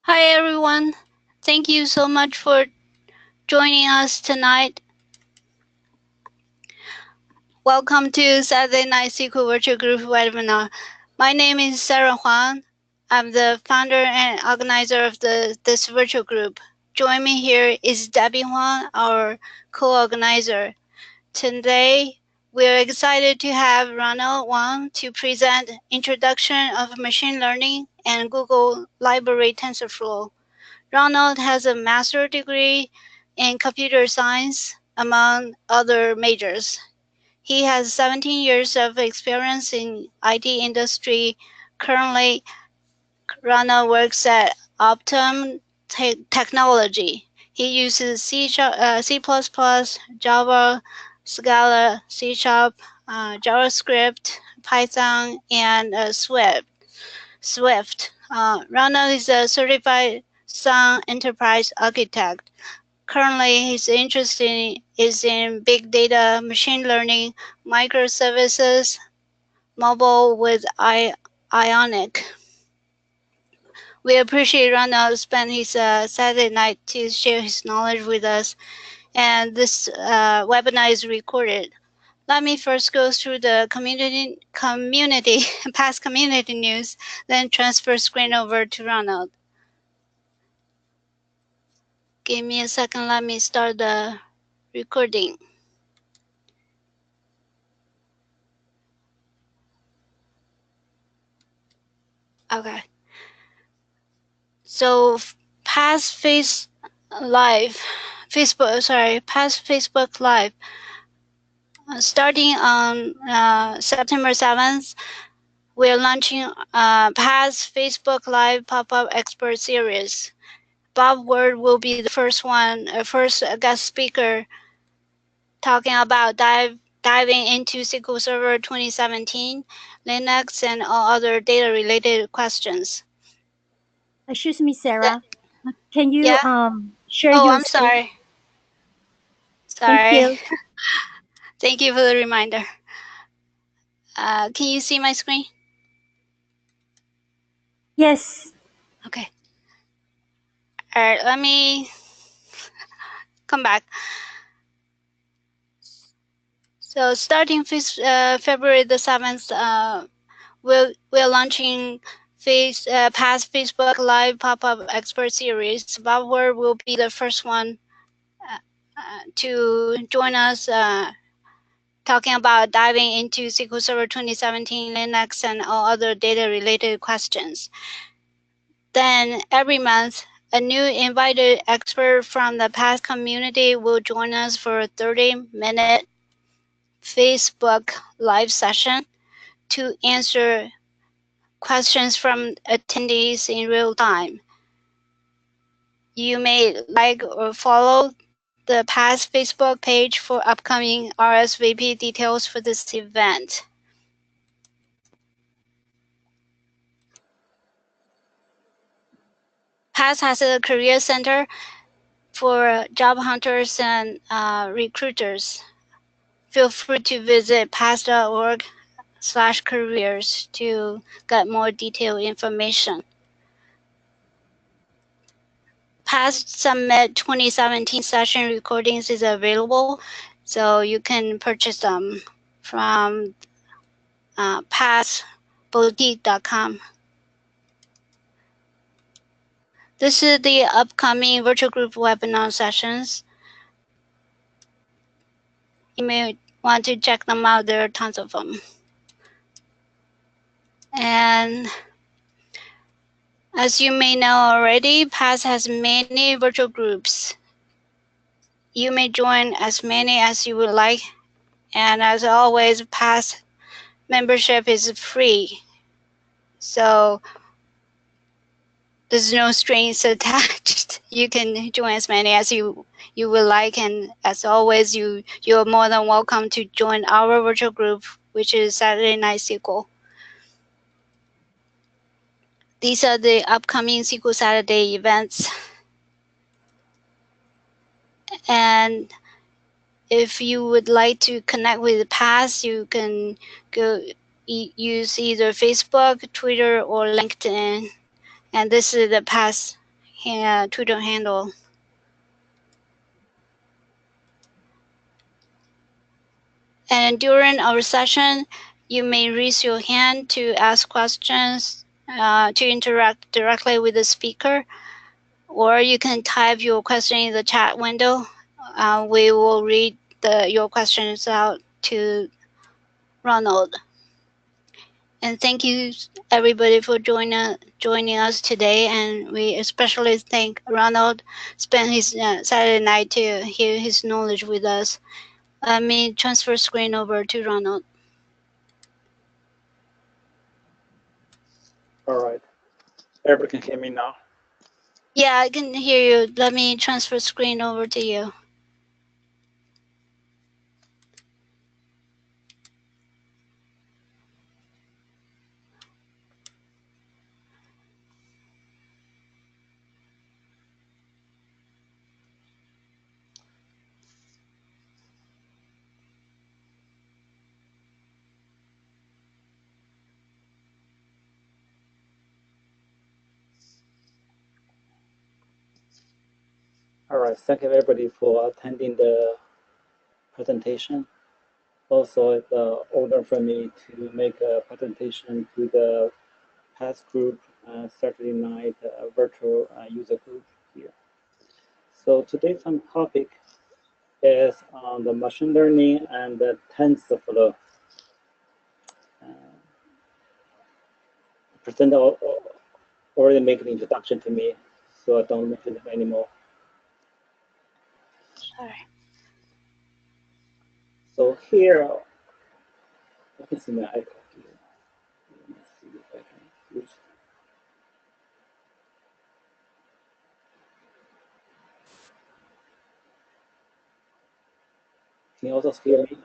Hi everyone. Thank you so much for joining us tonight. Welcome to Saturday Night SQL Virtual Group webinar. My name is Sarah Huang. I'm the founder and organizer of this virtual group. Join me here is Debbie Huang, our co-organizer. Today, we're excited to have Ronald Wang to present Introduction of Machine Learning and Google Library TensorFlow. Ronald has a master's degree in computer science, among other majors. He has 17 years of experience in IT industry. Currently, Ronald works at Optum Technology. He uses C++, Java, Scala, C#, JavaScript, Python, and Swift. Ronald is a certified Sun Enterprise Architect. Currently, his interest is in big data, machine learning, microservices, mobile with Ionic. We appreciate Ronald spend his Saturday night to share his knowledge with us, and this webinar is recorded. Let me first go through the past community news, then transfer screen over to Ronald. Give me a second, let me start the recording. Okay. So past Facebook Live, starting on September 7th, we're launching past Facebook Live pop-up expert series. Bob Word will be the first guest speaker talking about diving into SQL Server 2017, Linux, and all other data-related questions. Excuse me, Sarah. Can you Yeah? share Oh, your I'm screen? sorry. Thank you. Thank you for the reminder. Can you see my screen? Yes. Okay. All right, let me come back. So starting February the 7th, we're launching past Facebook Live pop-up expert series. Bob Word will be the first one to join us talking about diving into SQL Server 2017, Linux, and all other data-related questions. Then every month, a new invited expert from the past community will join us for a 30-minute Facebook live session to answer questions from attendees in real time. You may like or follow the past Facebook page for upcoming RSVP details for this event. PASS has a career center for job hunters and recruiters. Feel free to visit pass.org/careers to get more detailed information. Past Summit 2017 session recordings is available, so you can purchase them from passboutique.com. This is the upcoming virtual group webinar sessions. You may want to check them out. There are tons of them. And as you may know already, PASS has many virtual groups. You may join as many as you would like. And as always, PASS membership is free. So there's no strings attached. You can join as many as you would like. And as always, you're more than welcome to join our virtual group, which is Saturday Night SQL. These are the upcoming SQL Saturday events. And if you would like to connect with PASS, you can go use either Facebook, Twitter, or LinkedIn. And this is the PASS Twitter handle. And during our session, you may raise your hand to ask questions, to interact directly with the speaker, or you can type your question in the chat window. We will read your questions out to Ronald. And thank you everybody for joining us today, and we especially thank Ronald spent his Saturday night to hear his knowledge with us. Let me transfer screen over to Ronald. All right. Everybody can hear me now? Yeah, I can hear you. Let me transfer screen over to you. All right. Thank you everybody for attending the presentation. Also, it's an honor for me to make a presentation to the past group Saturday night virtual user group here. So today's topic is on the machine learning and the Tensorflow. Presenter already made an introduction to me, so I don't mention it anymore. Sorry. So here, I can see my icon here. Let me see if I can use. Can you also hear me?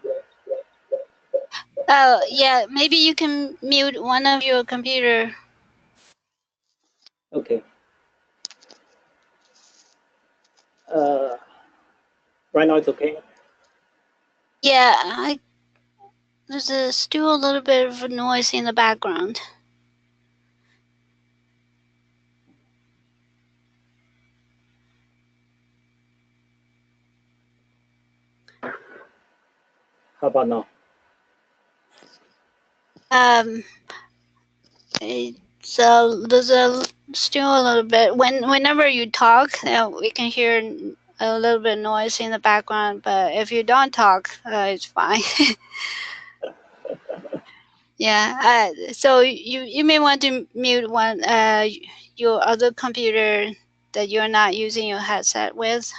Oh, yeah, maybe you can mute one of your computer. Okay. Right now it's okay? Yeah, there's still a little bit of noise in the background. How about now? So there's still a little bit. Whenever you talk, we can hear a little bit of noise in the background. But if you don't talk, it's fine. Yeah. So you may want to mute one your other computer that you're not using your headset with.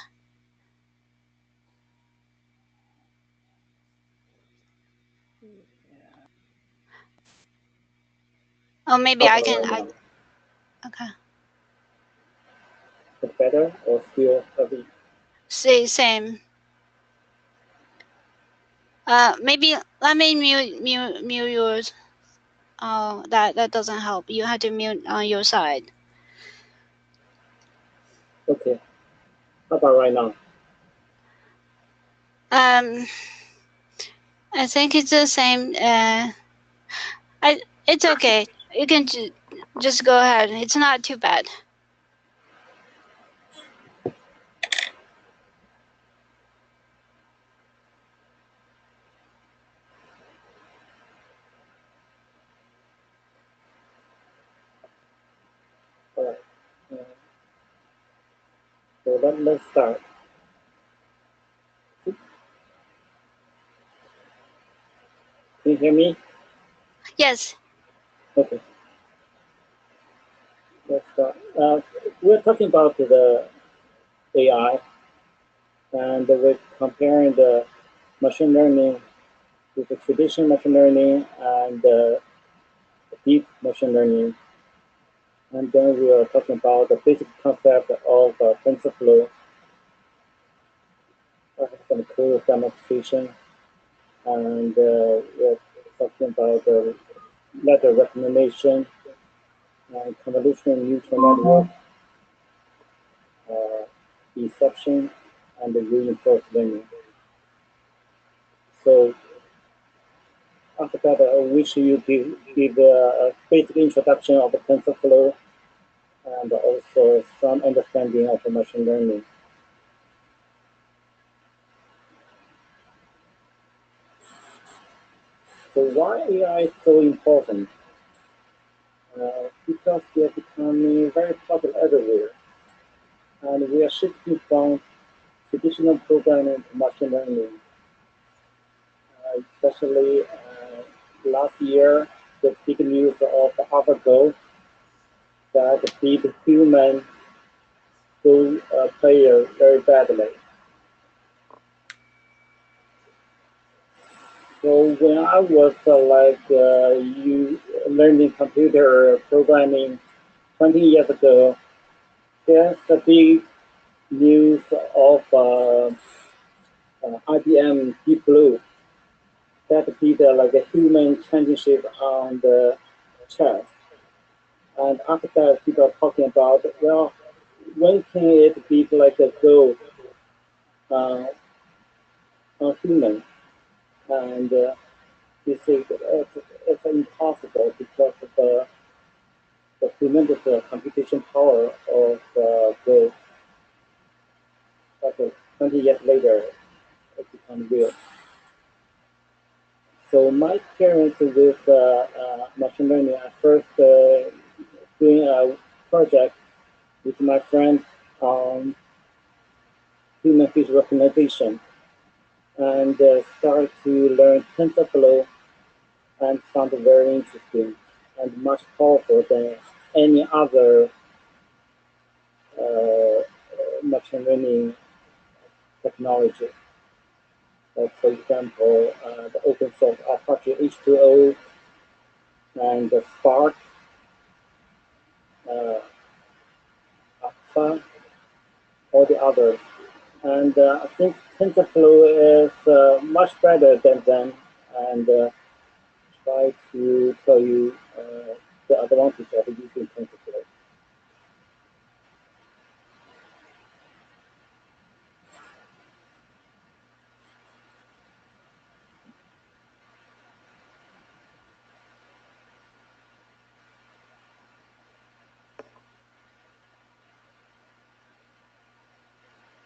Oh, maybe I can. Okay. It's better or still heavy? Same. Maybe let me mute yours. Oh, that doesn't help. You have to mute on your side. Okay. How about right now? I think it's the same. It's okay. You can just go ahead. It's not too bad. All right. So let's start. Can you hear me? Yes. Okay. Let's start. We're talking about the AI, and we're comparing the machine learning with the traditional machine learning and deep machine learning. And then we are talking about the basic concept of TensorFlow. I have some cool demonstration, and we're talking about the letter recommendation and convolutional neural network, Inception, and the reinforced learning. So after that, I wish you give a basic introduction of the TensorFlow and also some understanding of machine learning. So why AI is so important? Because they are becoming very popular everywhere, and we are shifting from traditional programming to machine learning. Especially last year, the big news of AlphaGo that beat human Go player very badly. So when I was you learning computer programming 20 years ago, there's a big news of IBM Deep Blue that beat like a human championship on the chess. And after that, people are talking about, well, when can it be like a Go uh, on human? And you see, it's impossible because of the tremendous computation power of Go. But 20 years later, it becomes real. So my experience with machine learning, I first doing a project with my friends on human face recognition and started to learn Tensorflow and found it very interesting and much powerful than any other machine learning technology. Like for example, the open source Apache H2O and the Spark, Alpha, all the others. And I think TensorFlow is much better than them, and try to tell you the advantage of using TensorFlow.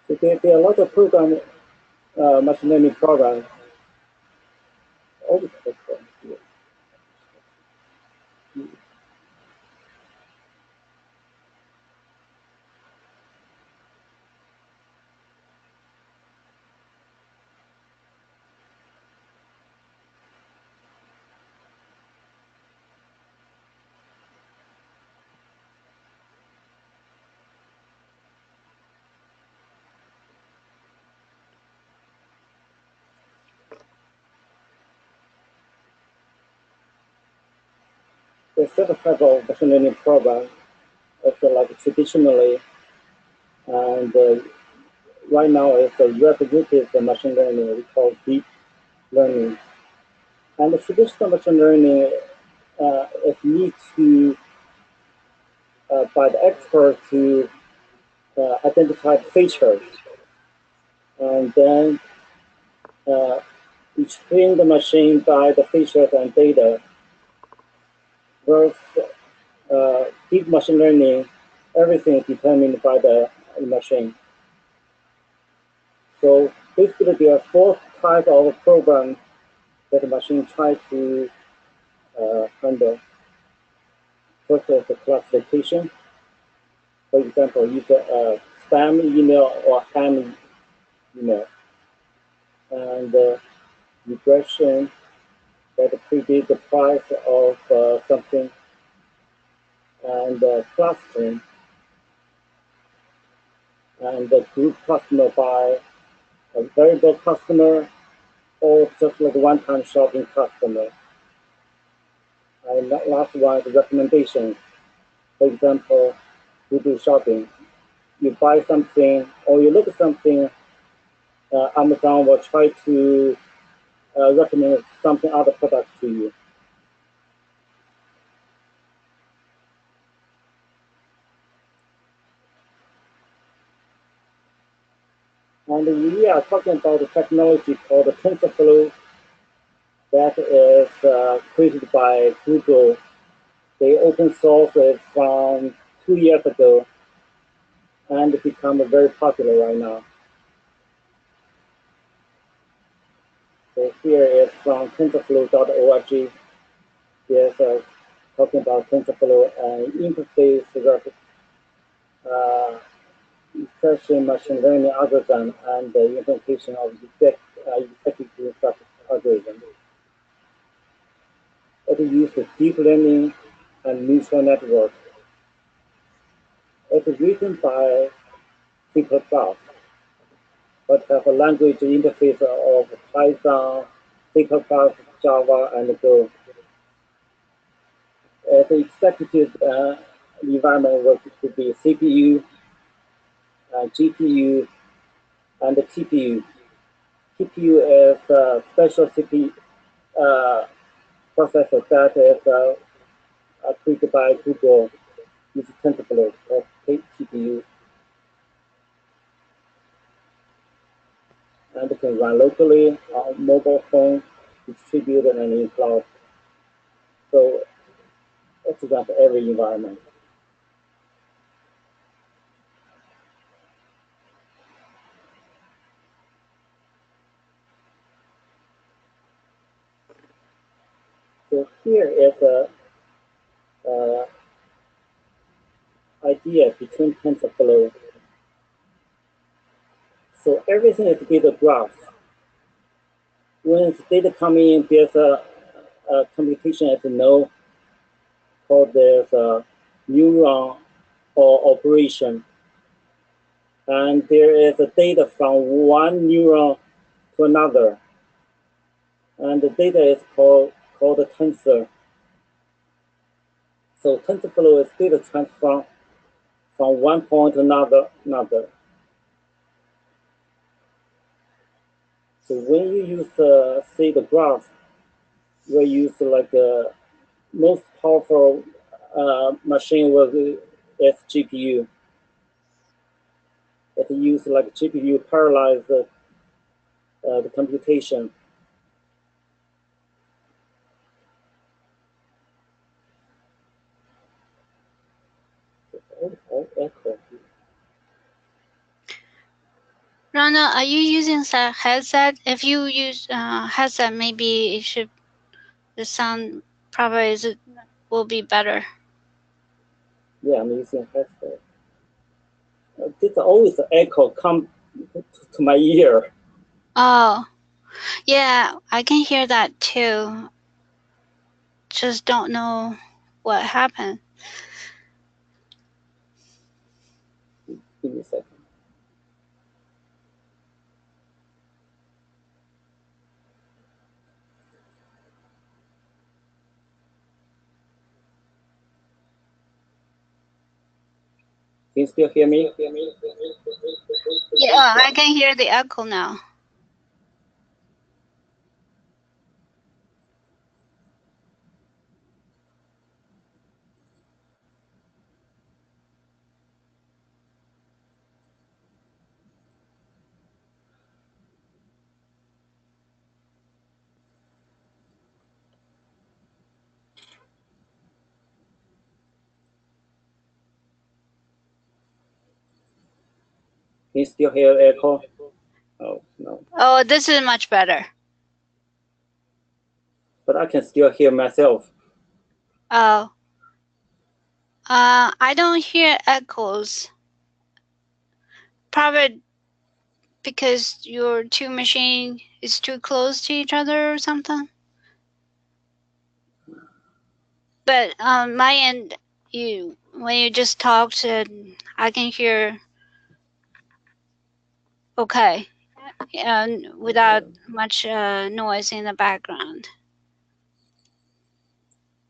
So there are a lot of machine learning programs. All the programs here. There's several types of machine learning programs, also like traditionally, and right now it's a representative machine learning we call deep learning. And the traditional machine learning is need to by the expert to identify features, and then you train the machine by the features and data. Whereas deep machine learning, everything is determined by the machine. So basically, there are four types of programs that the machine tries to handle. First is the classification. For example, you get a spam email or ham email, and regression that predict the price of something, and clustering, and the group customer by a variable customer or just like one-time shopping customer. And that last one is recommendations. For example, Google Shopping. You buy something or you look at something, Amazon will try to recommend something other products to you. And we are talking about a technology called the Tensorflow that is created by Google. They open source it from 2 years ago and become very popular right now. So here is from tensorflow.org. Yes, talking about TensorFlow and interface insertion machine learning algorithm and the implementation of effective algorithm. It uses deep learning and neural network. It is written by C++, but has a language interface of Python, C++, Java, and Go. The executive environment could be CPU, GPU, and TPU. TPU is a special CPU processor that is created by Google using TensorFlow or TPU, and it can run locally on mobile phone, distributed, and in cloud. So it's got every environment. So here is a idea between TensorFlow. So everything is data graph. When data come in, there's a computation at the node called there's a neuron or operation. And there is a data from one neuron to another. And the data is called a tensor. So TensorFlow is data transfer from one point to another. So when you use say the graph, you use like the most powerful machine is GPU. It use like GPU parallelize the computation. Echo. Ronald, are you using a headset? If you use headset, maybe the sound probably will be better. Yeah, I'm using headset. This always echo come to my ear. Oh, yeah, I can hear that too. Just don't know what happened. Give me a second. Can you still hear me? Yeah, I can hear the echo now. Can you still hear echo? Oh, no. Oh, this is much better. But I can still hear myself. Oh. I don't hear echoes. Probably because your two machine is too close to each other or something. But on my end, when you just talked, I can hear okay, and without much noise in the background.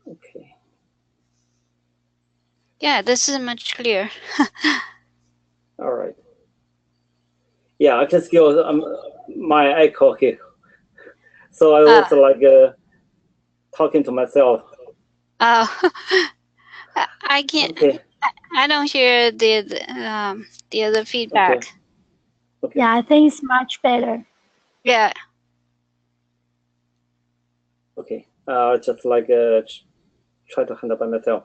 Okay. Yeah, this is much clearer. All right. Yeah, I can still my echo here. So I was like talking to myself. Oh, I can't. Okay. I don't hear the other feedback. Okay. Okay. Yeah, I think it's much better. Yeah. Okay. Just like try to handle by myself.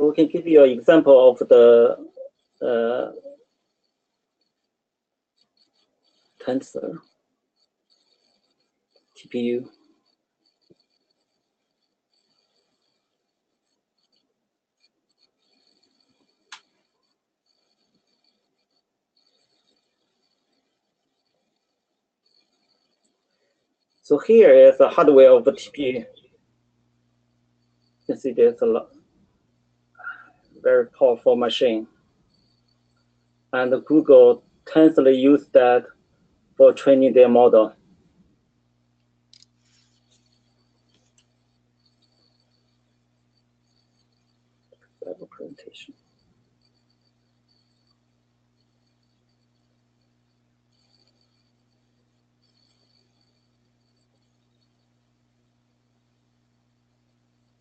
we can give you an example of the Tensor GPU. So here is the hardware of the GPU. You can see there's a lot, very powerful machine. And Google Tensor used that for training their model. Presentation.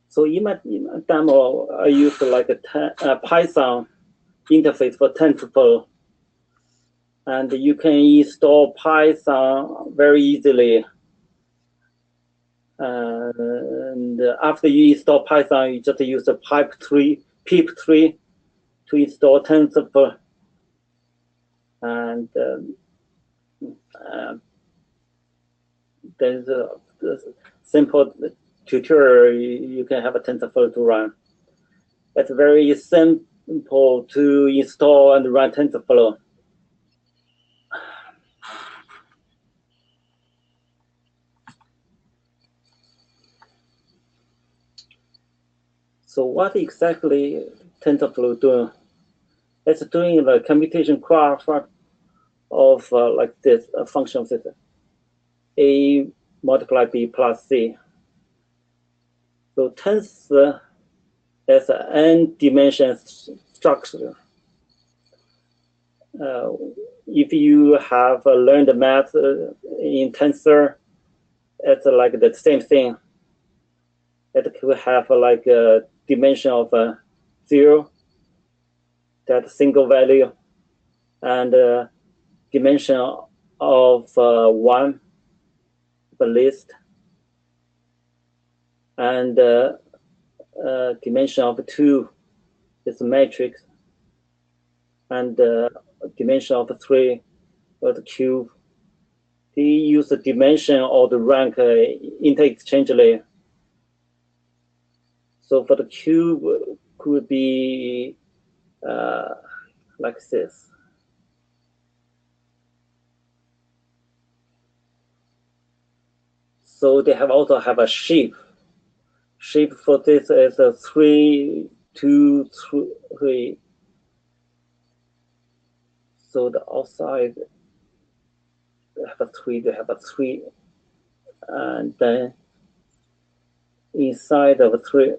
So in my demo, I used like a Python interface for Tensorflow. And you can install Python very easily. And after you install Python, you just use the pip3 to install Tensorflow. And there's a simple tutorial you can have a Tensorflow to run. It's very simple to install and run Tensorflow. So what exactly Tensorflow doing? It's doing the computation graph of like this function system. A multiplied B plus C. So tensor is an n-dimension structure. If you have learned math in tensor, it's like the same thing. It could have like a dimension of 0, that single value, and dimension of 1, the list, and dimension of 2 is a matrix, and dimension of 3 is the cube. They use the dimension or the rank interchangeably. So for the cube, could be like this. So they also have a shape. Shape for this is a 3, 2, 3. So the outside they have a 3, they have a 3, and then inside of 3,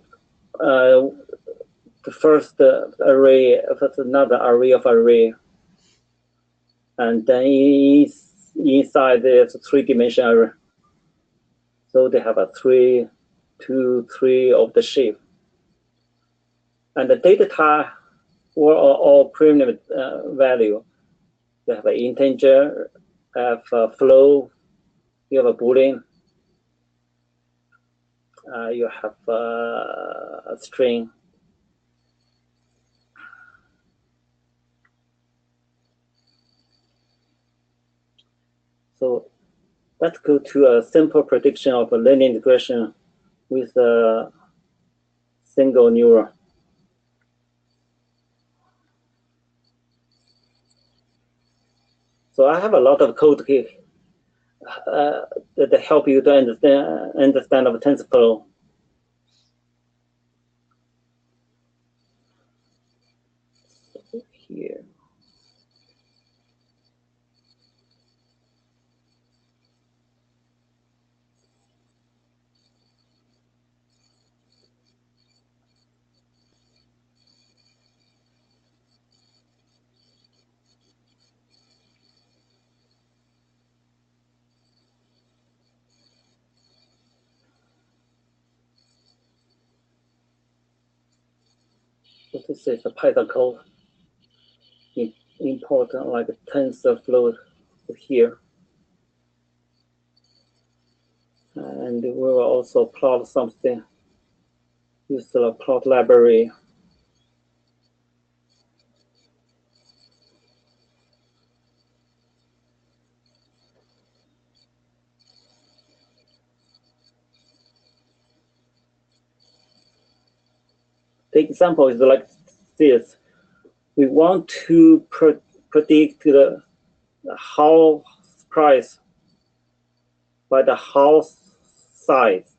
the first array is another array of array, and then inside there's a 3-dimensional array. So they have a 3, 2, 3 of the shape. And the data type were all primitive value. You have an integer, have a flow, you have a boolean, you have a string. So let's go to a simple prediction of a linear integration with a single neuron. So I have a lot of code here that help you to understand of TensorFlow. Here. So this is a Python code. Important like TensorFlow here. And we will also plot something. Use the plot library The example is like this. We want to predict the house price by the house size.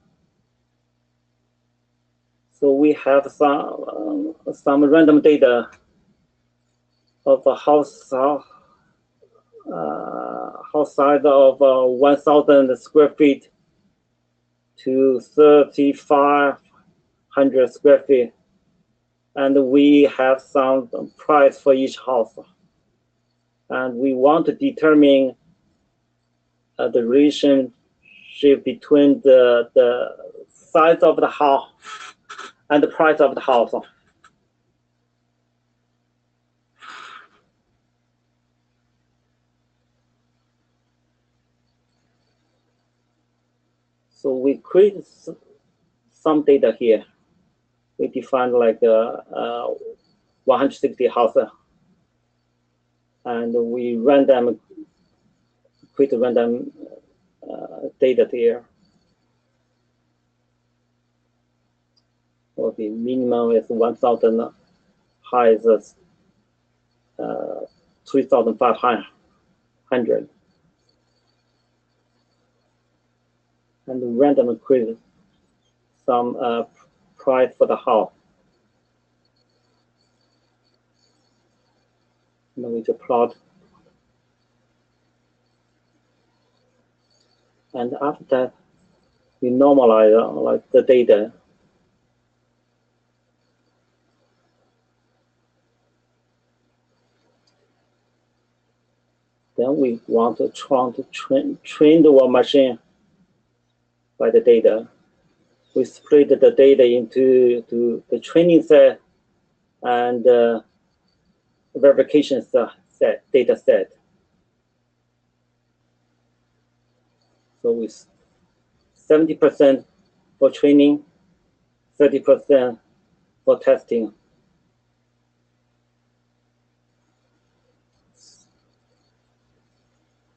So we have some random data of a house size of 1,000 square feet to 3,500 square feet, and we have some price for each house, and we want to determine the relationship between the size of the house and the price of the house. So we create some data here. We define like 160 houses, and we create random data there. Okay, minimum is 1,000, high is 3,500. And random create some price for the house. And we just plot. And after that, we normalize like the data. Then we want to try to train our machine by the data. We split the data into the training set and verification data set. So with 70% for training, 30% for testing.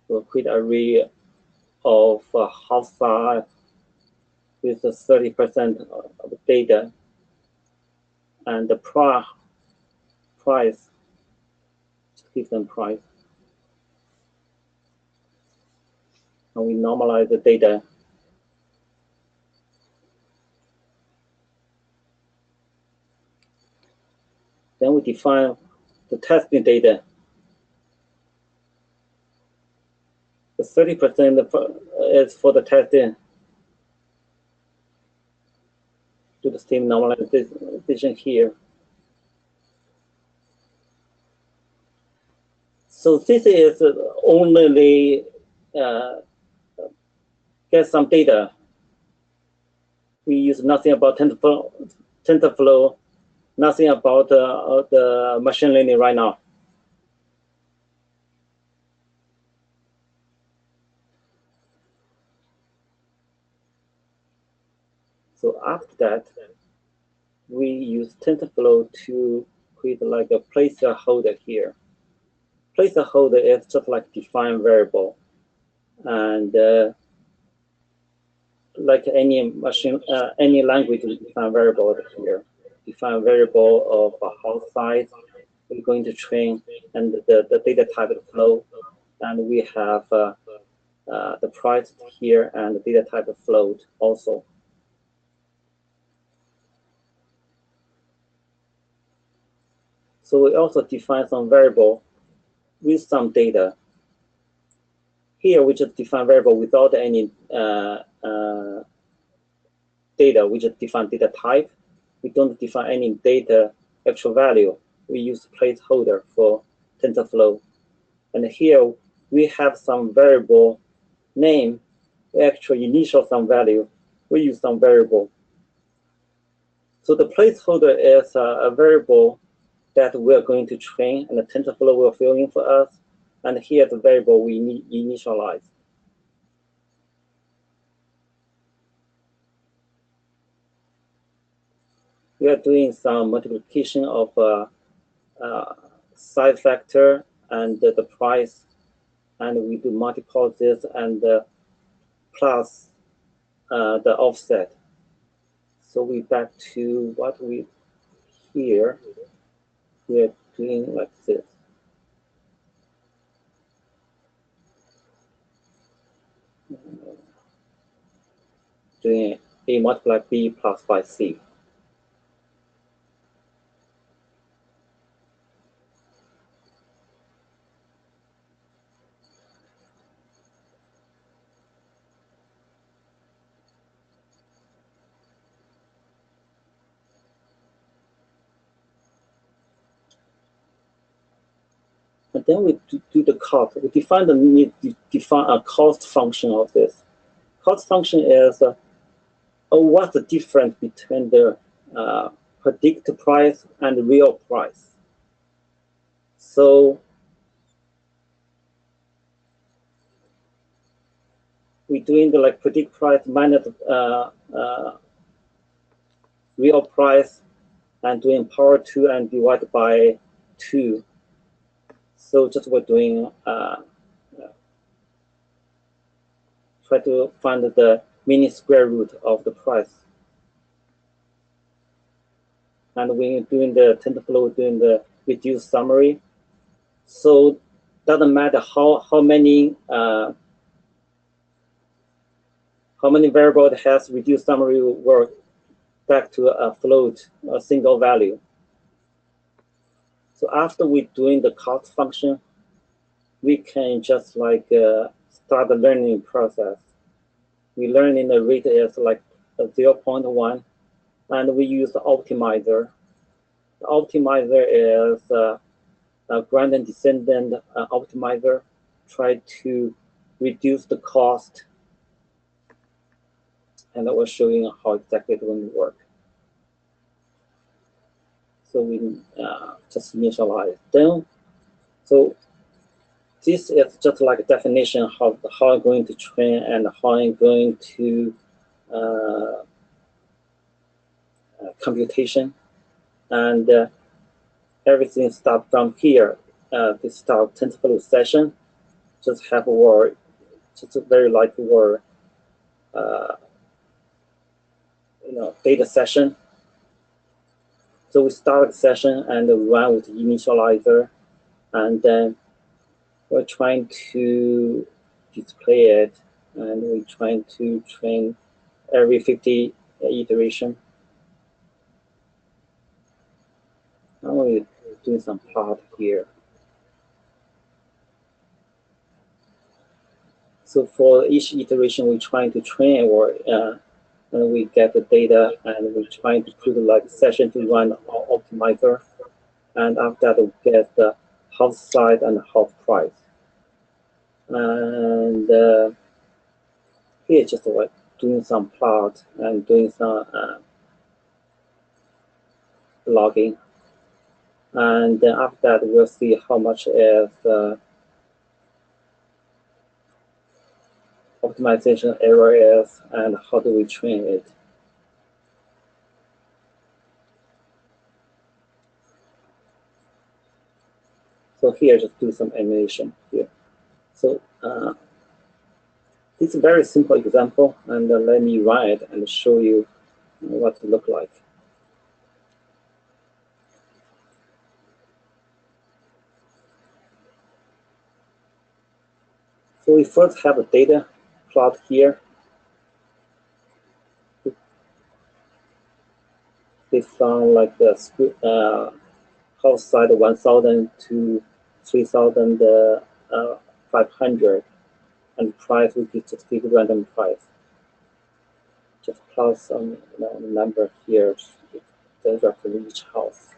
So create array of house size with 30% of data, and the price, give them price. And we normalize the data. Then we define the testing data. The 30% is for the testing. Do the same normalization here. So this is only get some data. We use nothing about Tensorflow, nothing about the machine learning right now. So after that, we use Tensorflow to create like a placeholder here. Placeholder is just like define variable, and like any machine, any language will define variable here. Define variable of a house size we're going to train, and the data type of flow, and we have the price here and the data type of float also. So we also define some variable with some data. Here we just define variable without any data. We just define data type. We don't define any data actual value. We use placeholder for TensorFlow. And here we have some variable name. We actually initial some value. We use some variable. So the placeholder is a variable that we're going to train, and the TensorFlow will fill in for us. And here the variable we initialize. We are doing some multiplication of size factor and the price, and we do multiply this and plus the offset. So we back to what we here, we're doing like this. Doing A multiplied B plus by C. And then we do the cost. We define a cost function of this. Cost function is what's the difference between the predicted price and real price. So we're doing the like predict price minus real price and doing power 2 and divided by 2. So just we're doing try to find the mini square root of the price. And when you're doing the Tensorflow, doing the reduced summary, so doesn't matter how many variables it has, reduced summary will work back to a float, a single value. So after we're doing the cost function, we can just like start the learning process. We learn in the rate is like 0.1, and we use the optimizer. The optimizer is a gradient descendant optimizer. Try to reduce the cost, and I will show you how exactly it's going to work. So we just initialize them. So this is just like a definition how I'm going to train and how I'm going to computation, and everything starts from here. This start Tensorflow session. Just have a word, just a very light word, data session. So we start the session and run with the initializer, and then we're trying to display it, and we're trying to train every 50 iteration. Now we're doing some plot here. So for each iteration, we're trying to train and we get the data, and we're trying to put like session to run our optimizer, and after that we get the half size and half price. And here just like doing some plot and doing some logging, and then after that we'll see how much is optimization error is and how do we train it. So here, just do some animation here. So it's a very simple example, and let me run it and show you what it looks like. So we first have a data plot here. They found like the house side 1,000 to 3,500, and price we just give random price. Just plot some number here, data for each house.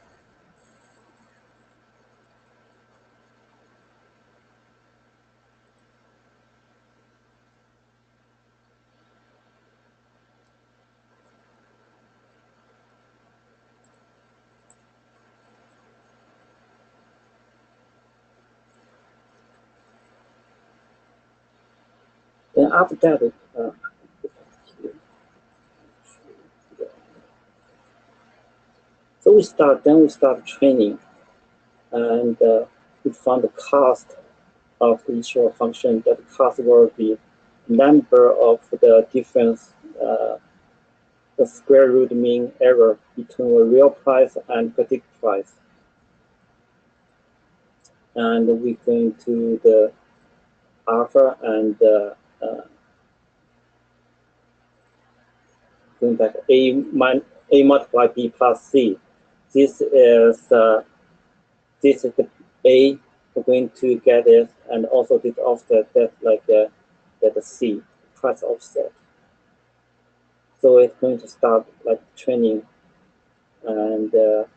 Then after that, so we start training, and we found the cost of each function. That cost will be number of the different the square root mean error between a real price and predicted price. And we're going to the alpha and going back a multiplied b plus c. This is the a. We're going to get it, and also this offset that like get the c price offset. So it's going to start like training, and you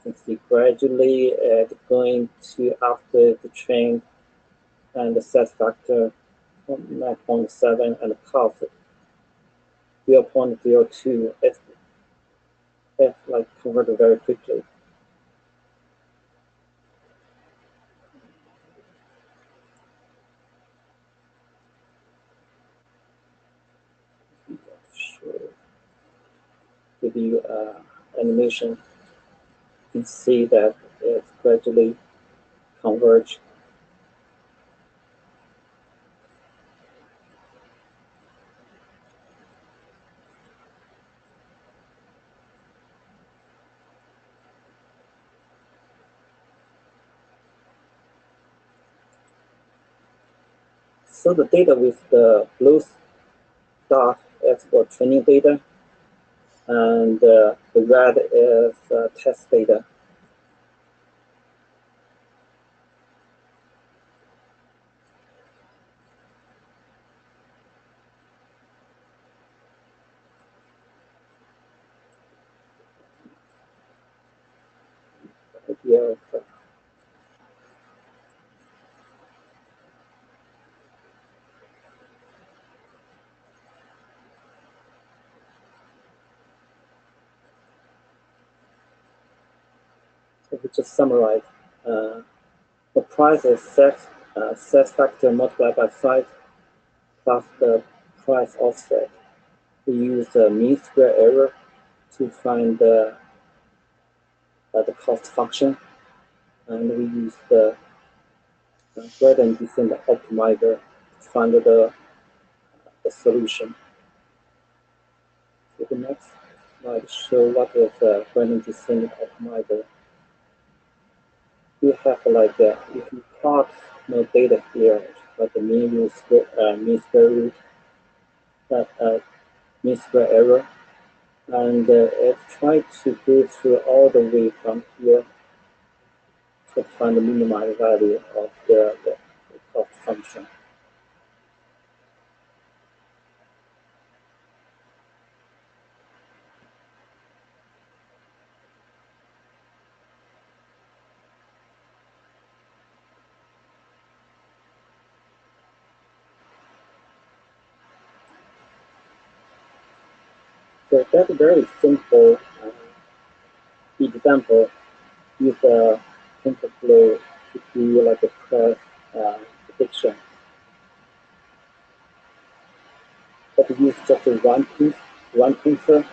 can see gradually it's going to after the train and the set factor 9.7 and the cost 0.02. It's like converted very quickly. Give you animation, you can see that it's gradually converged. So the data with the blue dot is for training data, and the red is test data. Yeah. So we just summarize. The price is set factor multiplied by size plus the price offset. We use the mean square error to find the cost function, and we use the gradient descent optimizer to find the solution. So the next slide shows what is the gradient descent optimizer. We have like if you plot no data here, like the mean square root, mean square error, and it tried to go through all the way from here to find the minimized value of the cost function. So that's a very simple example. Use a Tensorflow to do like a price prediction. But use just one tensor.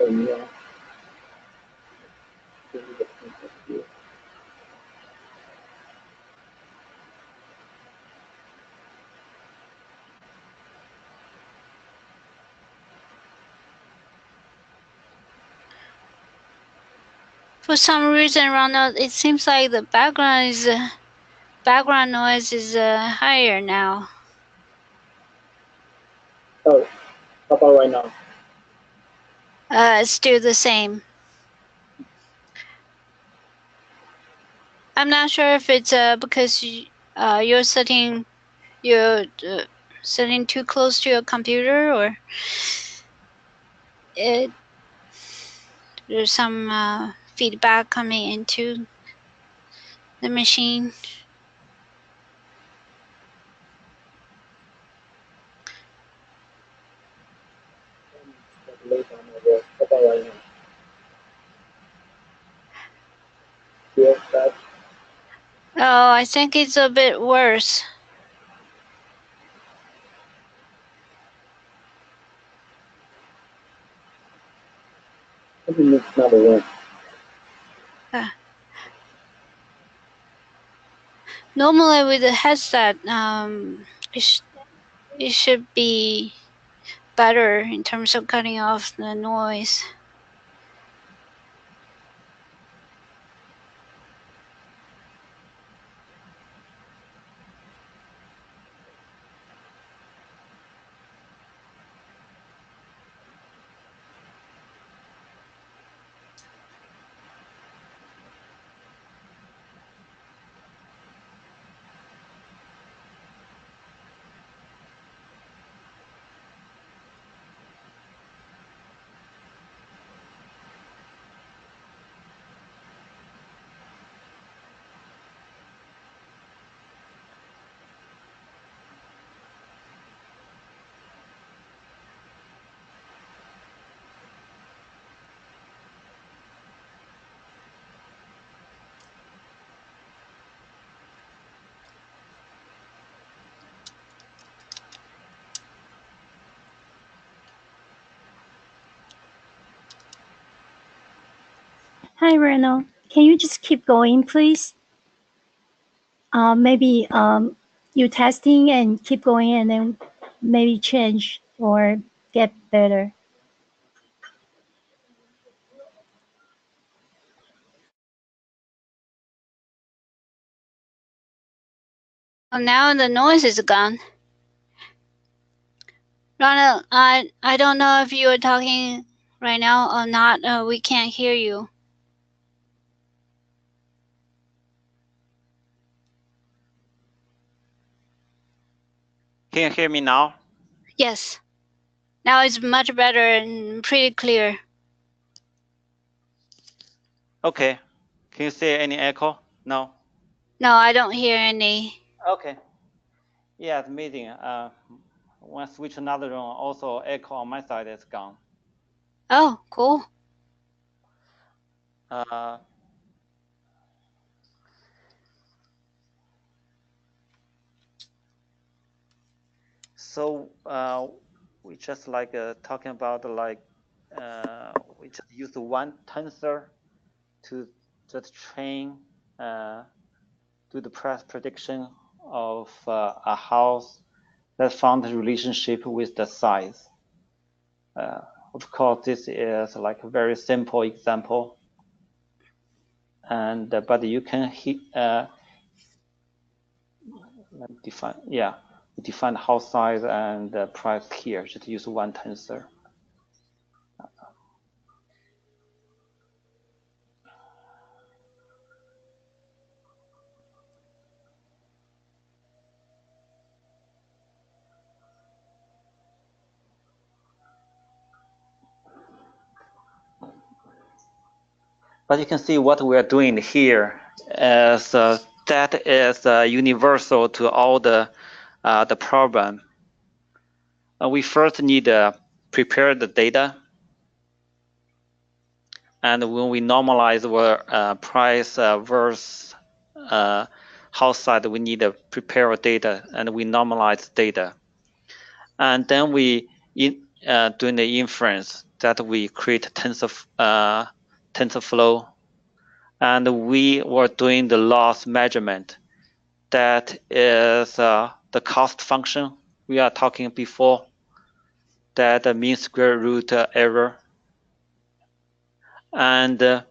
Neuron. For some reason, Ronald, it seems like the background noise is higher now. Oh, how about right now? It's still the same. I'm not sure if it's because you're sitting too close to your computer, or there's some feedback coming into the machine. How about right now? Feel that? Oh, I think it's a bit worse. Let me move another one. Normally with the headset, it should be better in terms of cutting off the noise. Hi, Reno. Can you just keep going, please? Maybe you testing and keep going and then maybe change or get better. Well, now the noise is gone. Ronald, I don't know if you are talking right now or not. We can't hear you. Can you hear me now? Yes. Now it's much better and pretty clear. Okay. Can you see any echo? No. No, I don't hear any. Okay. Yeah, it's amazing. When I switch another room, also echo on my side is gone. Oh, cool. Uh, so we just like talking about like we just use one tensor to just train do the price prediction of a house that found the relationship with the size. Of course, this is like a very simple example, and but you can define house size and price here. Just use one tensor. But you can see what we are doing here is that is universal to all the problem. We first need to prepare the data, and when we normalize our price versus house size, we need to prepare our data, and we normalize data, and then we doing the inference that we create TensorFlow, and we were doing the loss measurement. That is the cost function we are talking before, that the mean square root error. And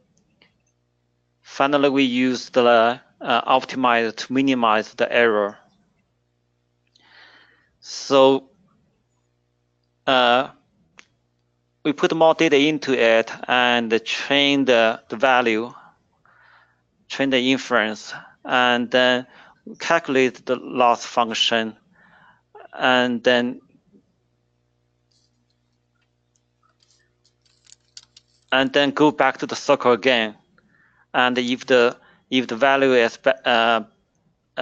finally, we use the optimizer to minimize the error. So we put more data into it and train the value, train the inference, and then calculate the loss function, and then go back to the circle again. And if the value is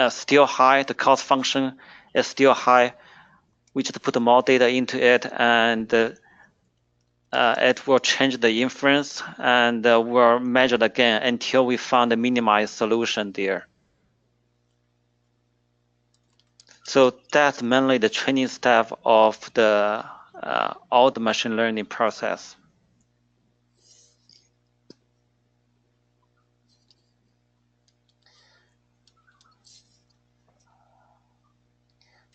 still high, the cost function is still high, we just put more data into it, and it will change the inference, and we'll measure it again until we find a minimized solution there. So that's mainly the training step of the all the machine learning process.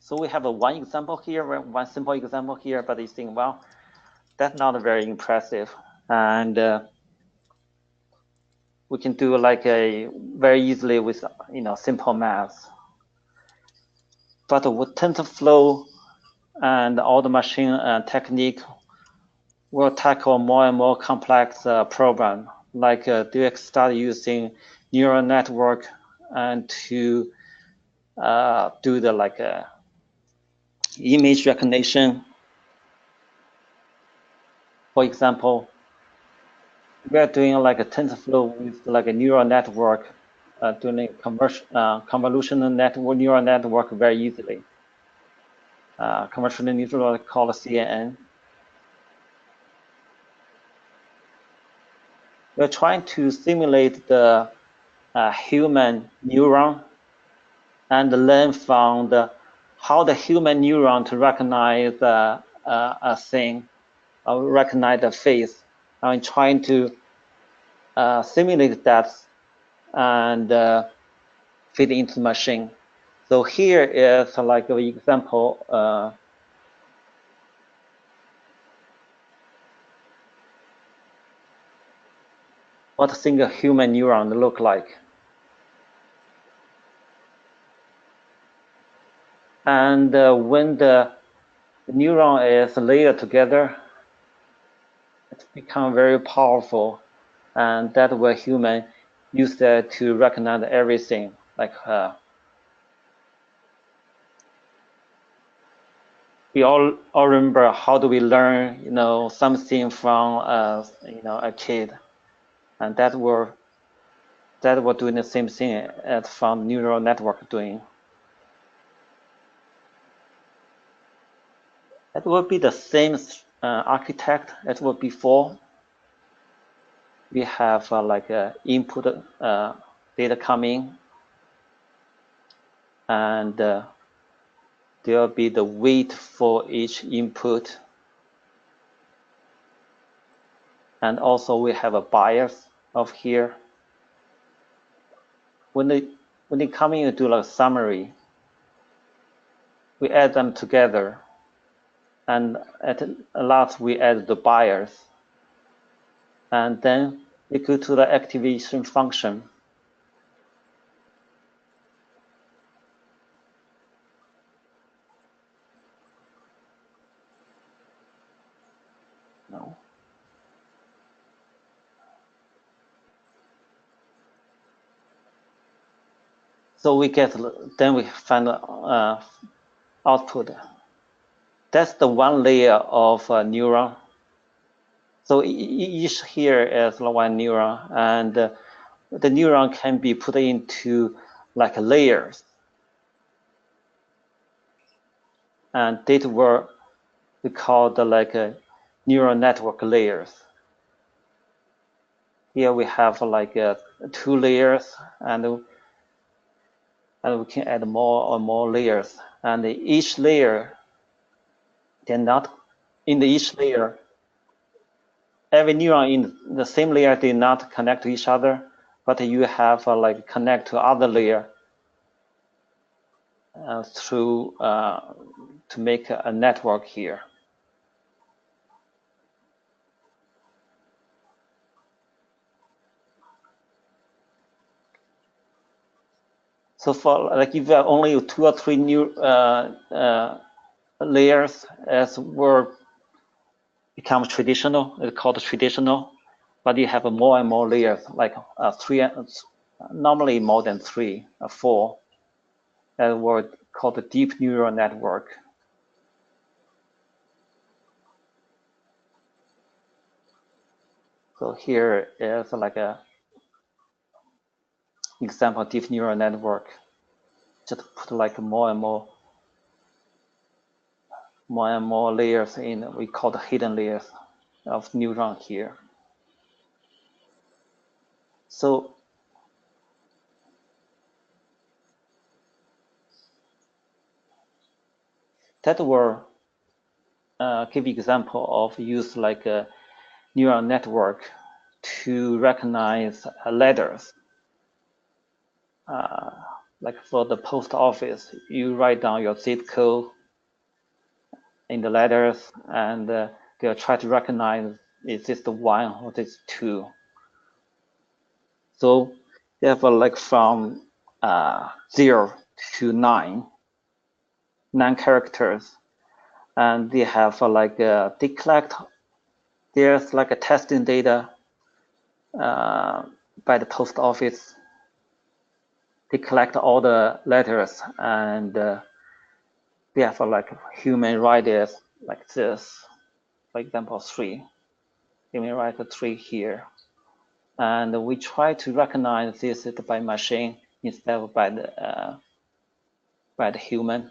So we have one example here, one simple example here, but you think, well, that's not very impressive. And we can do like a very easily with, simple math. But with TensorFlow and all the machine technique, we'll tackle more and more complex program. Like do you start using neural network and to do the image recognition. For example, we are doing like a TensorFlow with like a neural network, doing a convolutional neural network very easily. Convolutional neural network called CNN. We're trying to simulate the human neuron and learn from how the human neuron to recognize a thing, or recognize a face. I'm trying to simulate that and fit into the machine. So here is like an example. What a single human neuron look like. And when the neuron is layered together, it becomes very powerful. And that way human use that to recognize everything. Like we all remember how do we learn, something from a kid, and that we're doing the same thing as from neural network doing. It will be the same architect as was before. We have like input data coming, and there will be the weight for each input, and also we have a bias of here. When they come in and do like summary, we add them together, and at last we add the bias, and then we go to the activation function. No. So we get, then we find output. That's the one layer of neuron. So each here is one neuron, and the neuron can be put into like layers, and that were we call the like neural network layers. Here we have like 2 layers, and we can add more and more layers. And each layer, they're not in each layer. Every neuron in the same layer did not connect to each other, but you have like connect to other layer through to make a network here. So for like if you have only 2 or 3 new layers, as were become traditional, it's called traditional, but you have more and more layers, like 3, normally more than 3 or 4, that were called the deep neural network. So here is like a example deep neural network. Just put like more and more layers in. We call the hidden layers of neuron here. So that will give example of use like a neural network to recognize letters. like for the post office, you write down your zip code in the letters, and they'll try to recognize, is this the 1 or this 2? So they have like from 0 to 9 characters, and they have like they collect, there's like a testing data by the post office. They collect all the letters, and they have like human writers like this, for example 3. Human writer 3 here, and we try to recognize this by machine instead of by the human.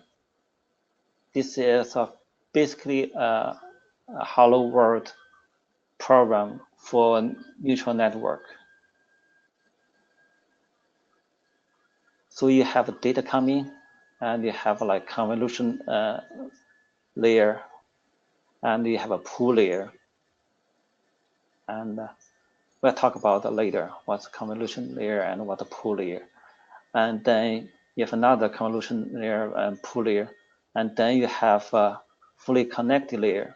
This is basically a hello world program for neural network. So you have data coming, and you have like convolution layer, and you have a pool layer, and we'll talk about that later, what's convolution layer and what a pool layer. And then you have another convolution layer and pool layer, and then you have a fully connected layer,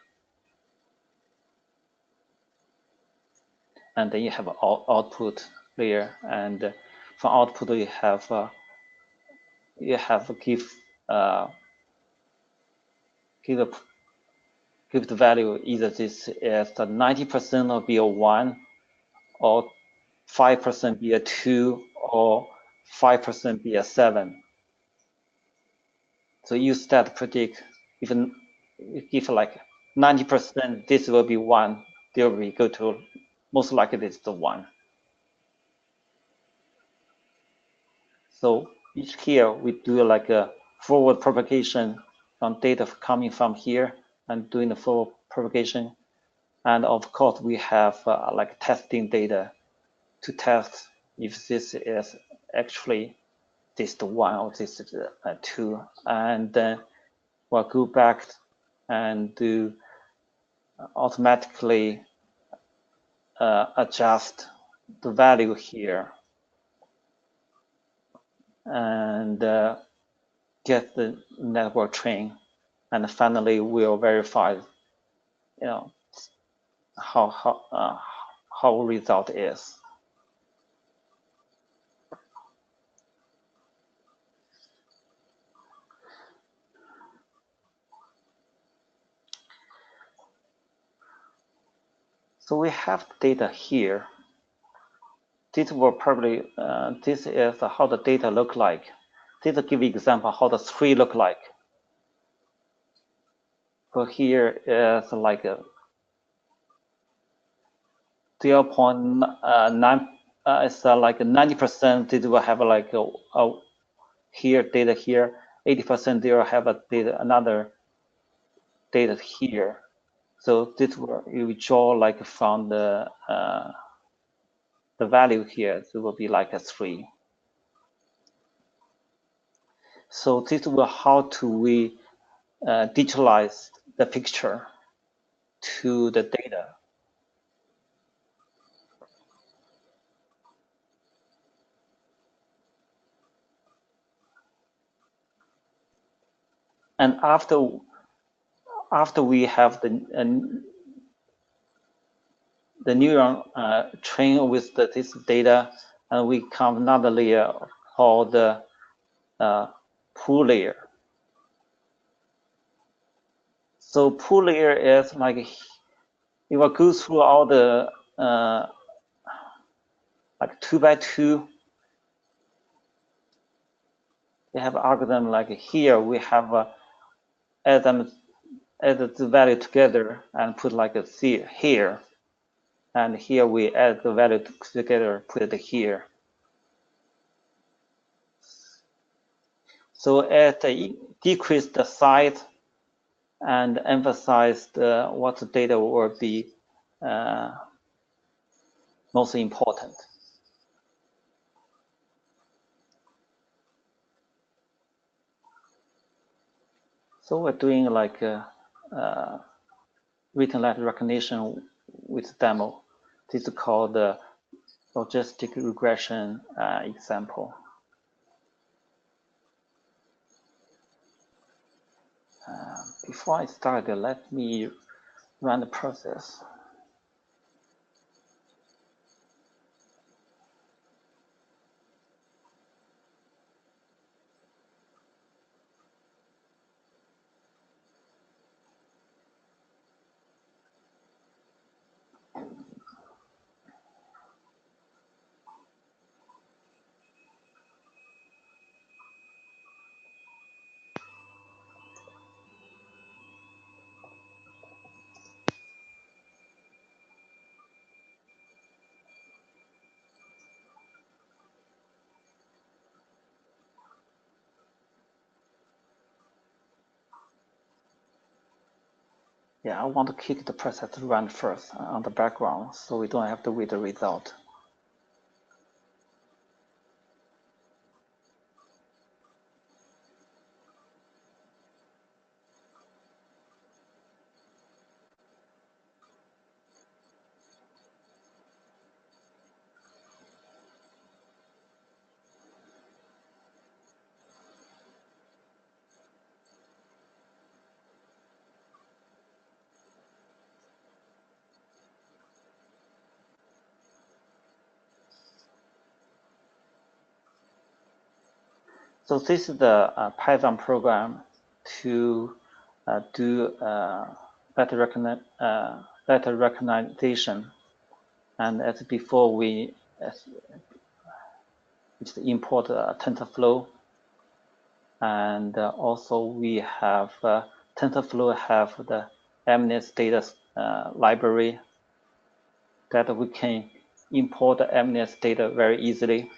and then you have an output layer, and from output you have give the value, either this is the 90% of be a 1, or 5% be a 2, or 5% be a 7. So use that to predict, if like 90% this will be 1, there will go to most likely this is the 1. So each here we do like a forward propagation on data coming from here and doing the forward propagation. And of course we have like testing data to test if this is actually this the 1 or this is the 2. And then we'll go back and do automatically adjust the value here, and get the network train, and finally we'll verify, how result is. So we have data here. This will probably, this is how the data look like. This will give you example how the 3 look like. So here is like a 0.9, it's like 90%. It will have like here data here, 80% they will have a data, another data here. So this will you draw like from the value here. It will be like a 3. So this will how to we digitalize the picture to the data. And after we have the neuron trained with this data, and we come another layer called the pool layer. So pool layer is like it will go through all the like 2 by 2. We have algorithm like here we have add the value together and put like a C here, and here we add the value together, put it here. So at decrease the size and emphasize what the data will be most important. So we're doing like written letter recognition with demo. This is called the logistic regression example. Before I start, let me run the process. Yeah, I want to kick the process to run first on the background, so we don't have to wait the result. So this is the Python program to do letter recognition. And as before, we just import TensorFlow. And also we have TensorFlow have the MNIST data library that we can import the MNIST data very easily.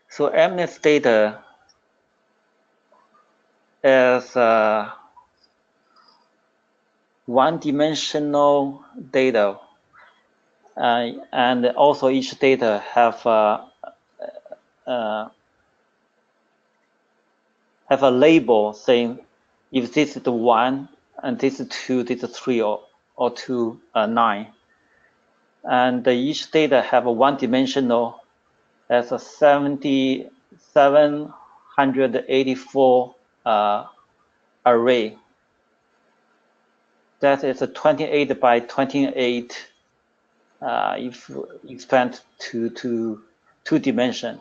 So MNIST data is one-dimensional data, and also each data have a label saying if this is the 1 and this is 2, this is 3 or 2, 9. And each data have a one-dimensional as a 784 array. That is a 28 by 28 if expand to 2 dimension.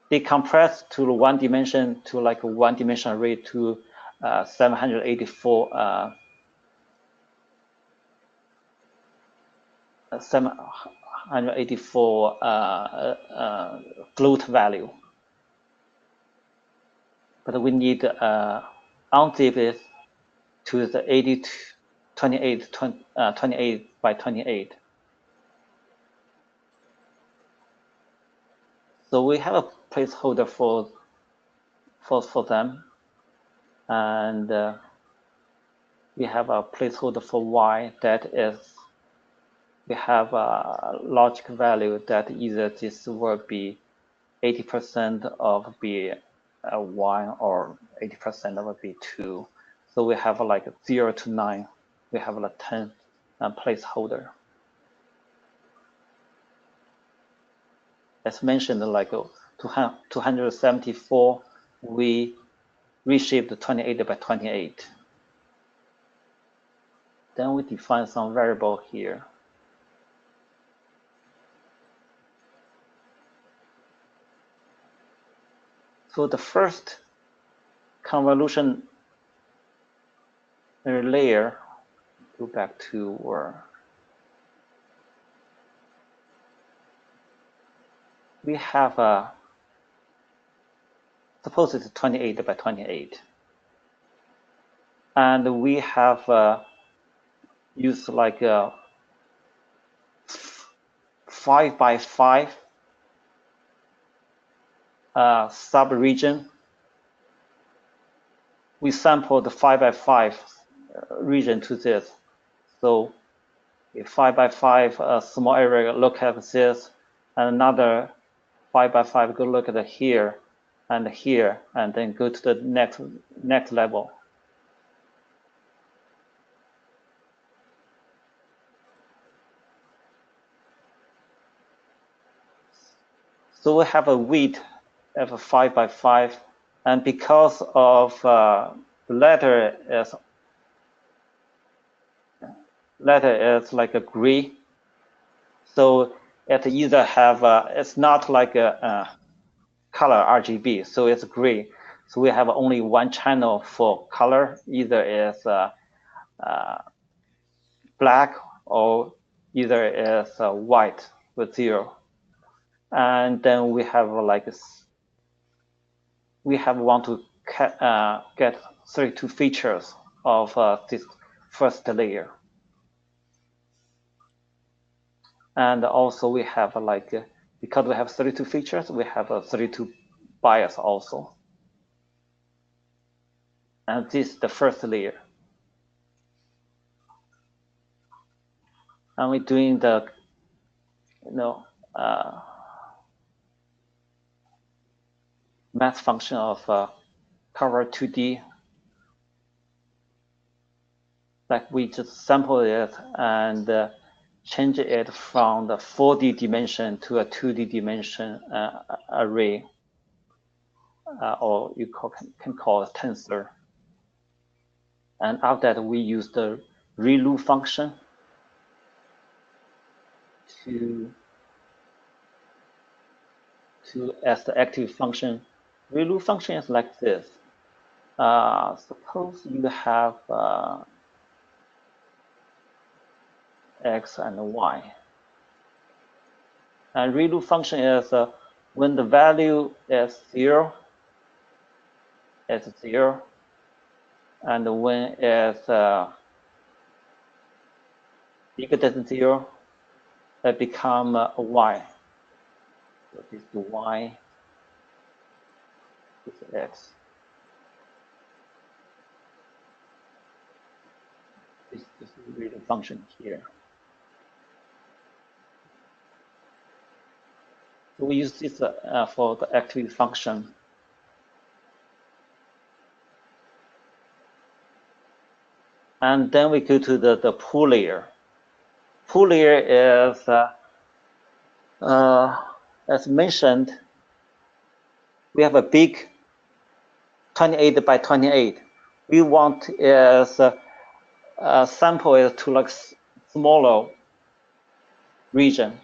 They compress to one dimension to like a one-dimension array to 784 float value. But we need unzip it to the 28 by 28. So we have a placeholder for them, and we have a placeholder for y that is, we have a logic value that either this will be 80% of be 1 or 80% of be 2. So we have like 0 to 9. We have a 10 placeholder. As mentioned, like 274, we reshaped 28 by 28. Then we define some variable here. So the first convolution layer, go back to where we have suppose it's 28 by 28. And we have used like a 5 by 5 sub-region. We sample the 5 by 5 region to this. So a 5 by 5 small area, look at this, and another 5 by 5 go look at here, and then go to the next level. So we have a width of a 5 by 5, and because of the letter is like a gray. So it either have it's not like a color RGB, so it's gray. So we have only one channel for color, either is black or either is white with 0. And then we have like want to get 32 features of this first layer. And also we have like, because we have 32 features, we have 32 bias also. And this is the first layer. And we're doing the, math function of cover 2D. Like we just sample it and change it from the 4D dimension to a 2D dimension array, or you can call it tensor. And after that, we use the ReLU function to as the active function. ReLU function is like this. Suppose you have X and Y. And ReLU function is when the value is 0, it's 0. And when it's bigger than 0, it become a Y. So this is Y, this is X. This is the ReLU function here. So we use this for the active function. And then we go to the pool layer. Pool layer is, as mentioned, we have a big 28 by 28. We want is sample is to like smaller region.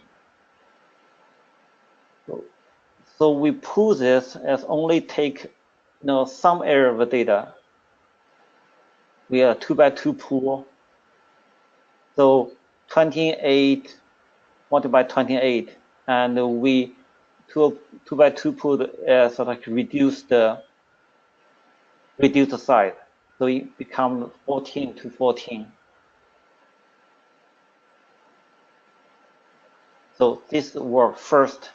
So we pull this as only take some area of the data. We are 2 by 2 pool. So 28 multiplied by 28, and we 2 by 2 pool sort of like reduce the size. So it becomes 14 to 14. So this work first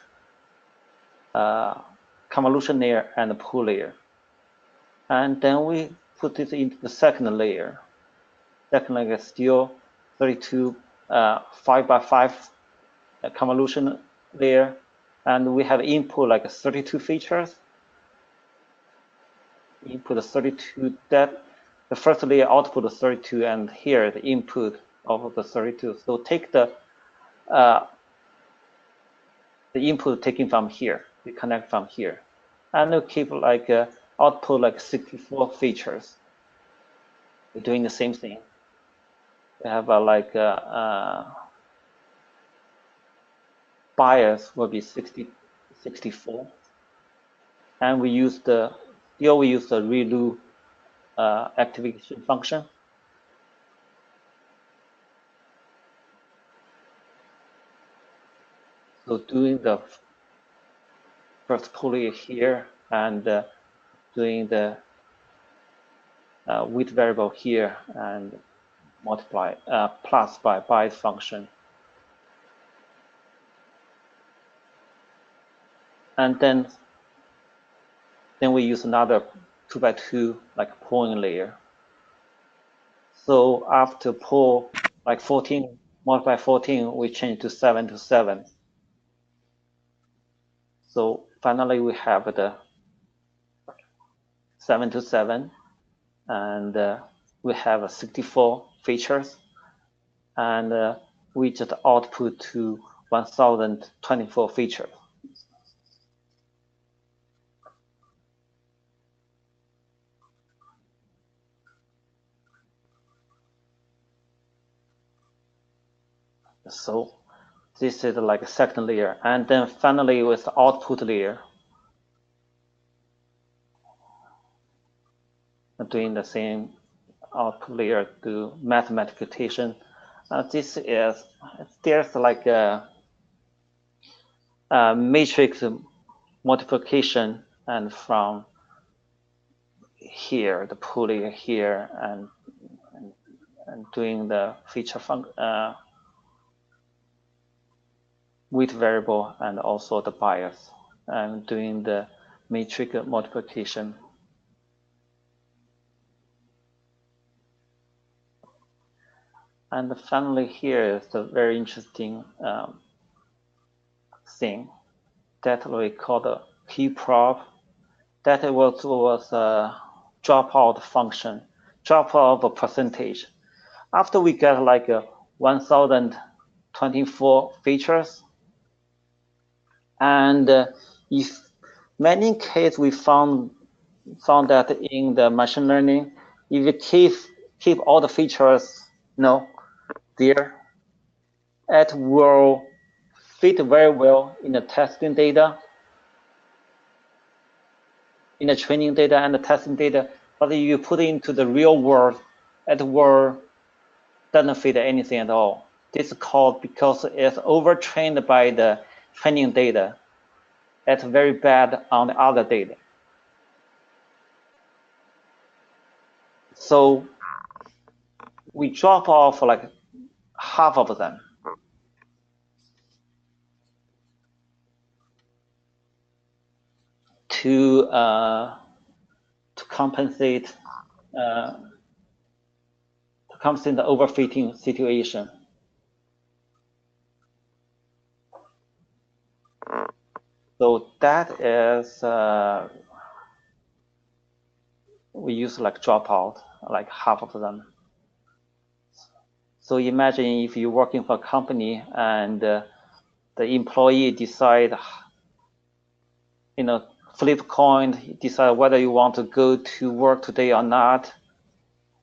convolution layer and pool layer. And then we put this into the second layer. Second layer is still 32 5 by 5 convolution layer. And we have input like 32 features. Input 32, that the first layer output is 32, and here the input of the 32. So take the input taken from here, we connect from here, and we keep like output like 64 features. We're doing the same thing. We have like bias will be 64, and we use the ReLU activation function. So doing the first pool layer here and doing the width variable here and multiply plus by bias function. And then we use another 2 by 2 like pooling layer. So after pool like 14 multiply 14, we change to 7 to 7. So finally we have the 7 to 7, and we have 64 features, and we just output to 1024 features. So this is like a second layer, and then finally with the output layer, doing the same output layer to mathematical computation. This is, there's like a matrix multiplication, and from here, the pool layer here, and doing the feature function, weight variable, and also the bias, and doing the matrix multiplication. And finally, here is the very interesting thing that we call the key prob. That was a dropout function, dropout of percentage. After we get like 1,024 features, and if many cases we found that in the machine learning, if you keep all the features, there, it will fit very well in the testing data, in the training data and the testing data. But if you put it into the real world, it will doesn't fit anything at all. This is called, because it's overtrained by the training data, it's very bad on the other data. So we drop off like half of them. To compensate the overfitting situation. So that is we use like dropout, like half of them. So imagine if you're working for a company and the employee decide, flip coin, decide whether you want to go to work today or not.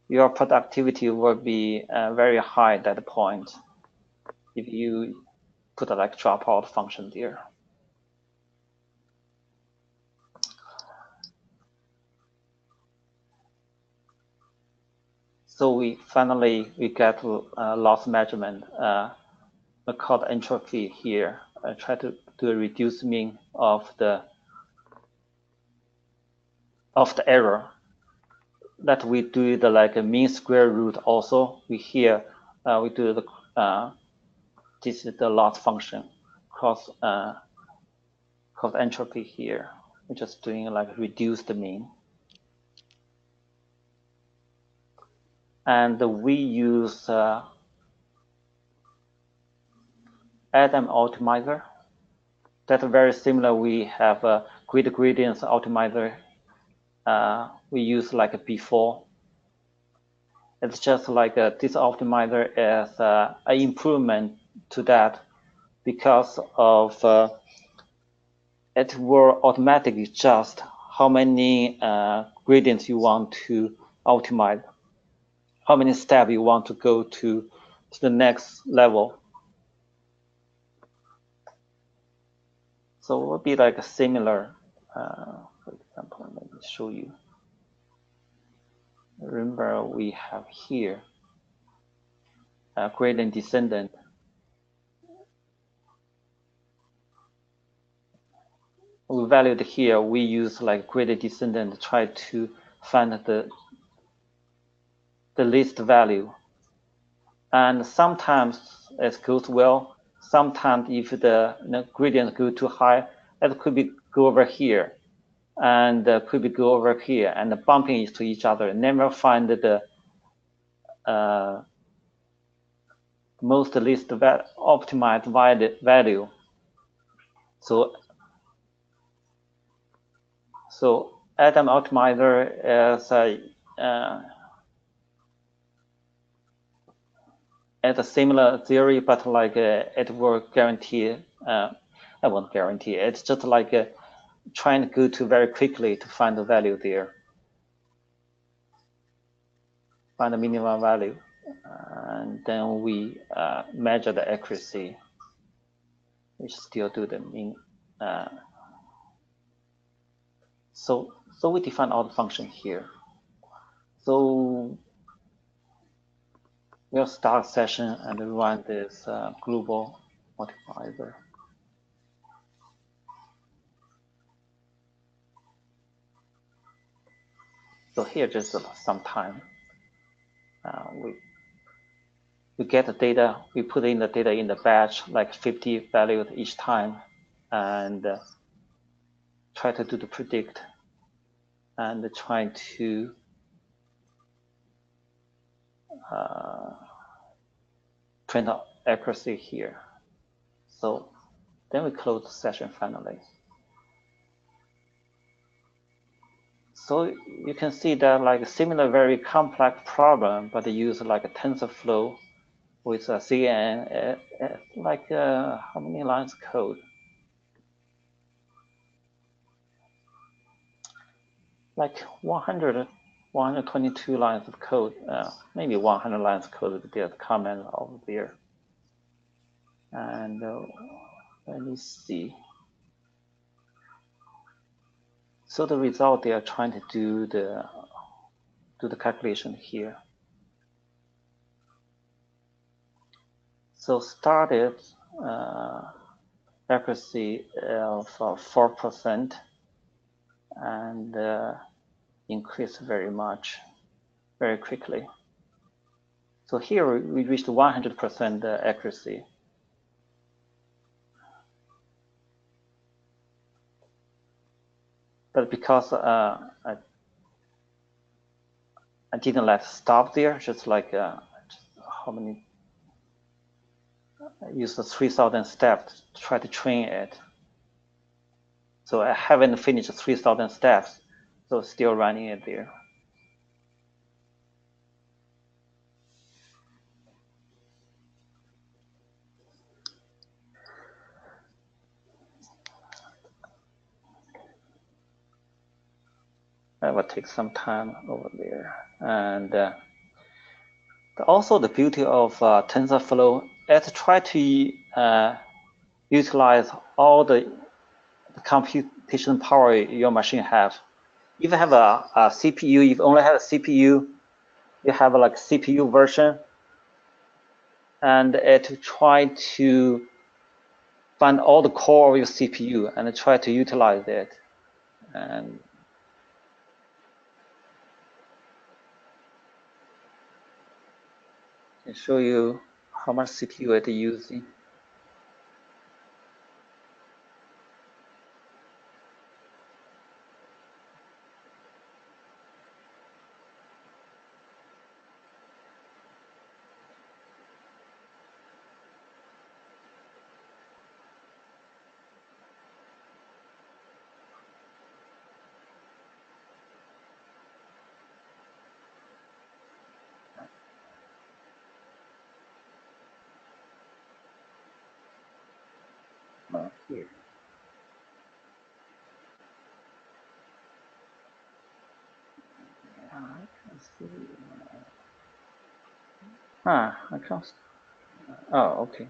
Your productivity will be very high at that point if you put a like dropout function there. So we get loss measurement. We call the entropy here. I try to do a reduce mean of the error. That we do the like a mean square root also. We do the this is the loss function cross entropy here. We're just doing like reduce the mean. And we use Adam optimizer. That's very similar. We have a gradients optimizer. We use like before. It's just like this optimizer is an improvement to that, because of it will automatically adjust how many gradients you want to optimize, how many steps you want to go to the next level. So it will be like a similar, for example, let me show you. Remember we have here a gradient descendant. We valued here, we use like gradient descendant to try to find the least value. And sometimes it goes well. Sometimes if the gradients go too high, it could be go over here, and could be go over here, and bumping to each other. Never find the most least optimized value. So Adam optimizer is a similar theory, but like it will guarantee. I won't guarantee. It's just like trying to go to very quickly to find the value there, find the minimum value. and then we measure the accuracy. We still do the mean. So we define all the function here. So we'll start session and run this global multiplier. So here just some time. We get the data, we put in the data in the batch, like 50 values each time, and try to do the predict, and try to print out accuracy here. So then we close the session finally. So you can see that like a similar very complex problem, but they use like a TensorFlow with a CNN, like how many lines of code? Like 122 lines of code, maybe 100 lines of code. There's comment over there. And let me see. So the result, they are trying to do the calculation here. So started accuracy of 4% and increased very much, very quickly. So here we reached 100% accuracy. But because I didn't let it stop there, just like how many, I used the 3,000 steps to try to train it. So I haven't finished 3,000 steps, so still running it there. That will take some time over there. And also the beauty of TensorFlow is to try to utilize all the computation power your machine have. If you have a CPU, if you only have a CPU, you have like CPU version, and to try to find all the core of your CPU and try to utilize it. And I can show you how much CPU it is using. Here. I can see. I can't. Oh, okay.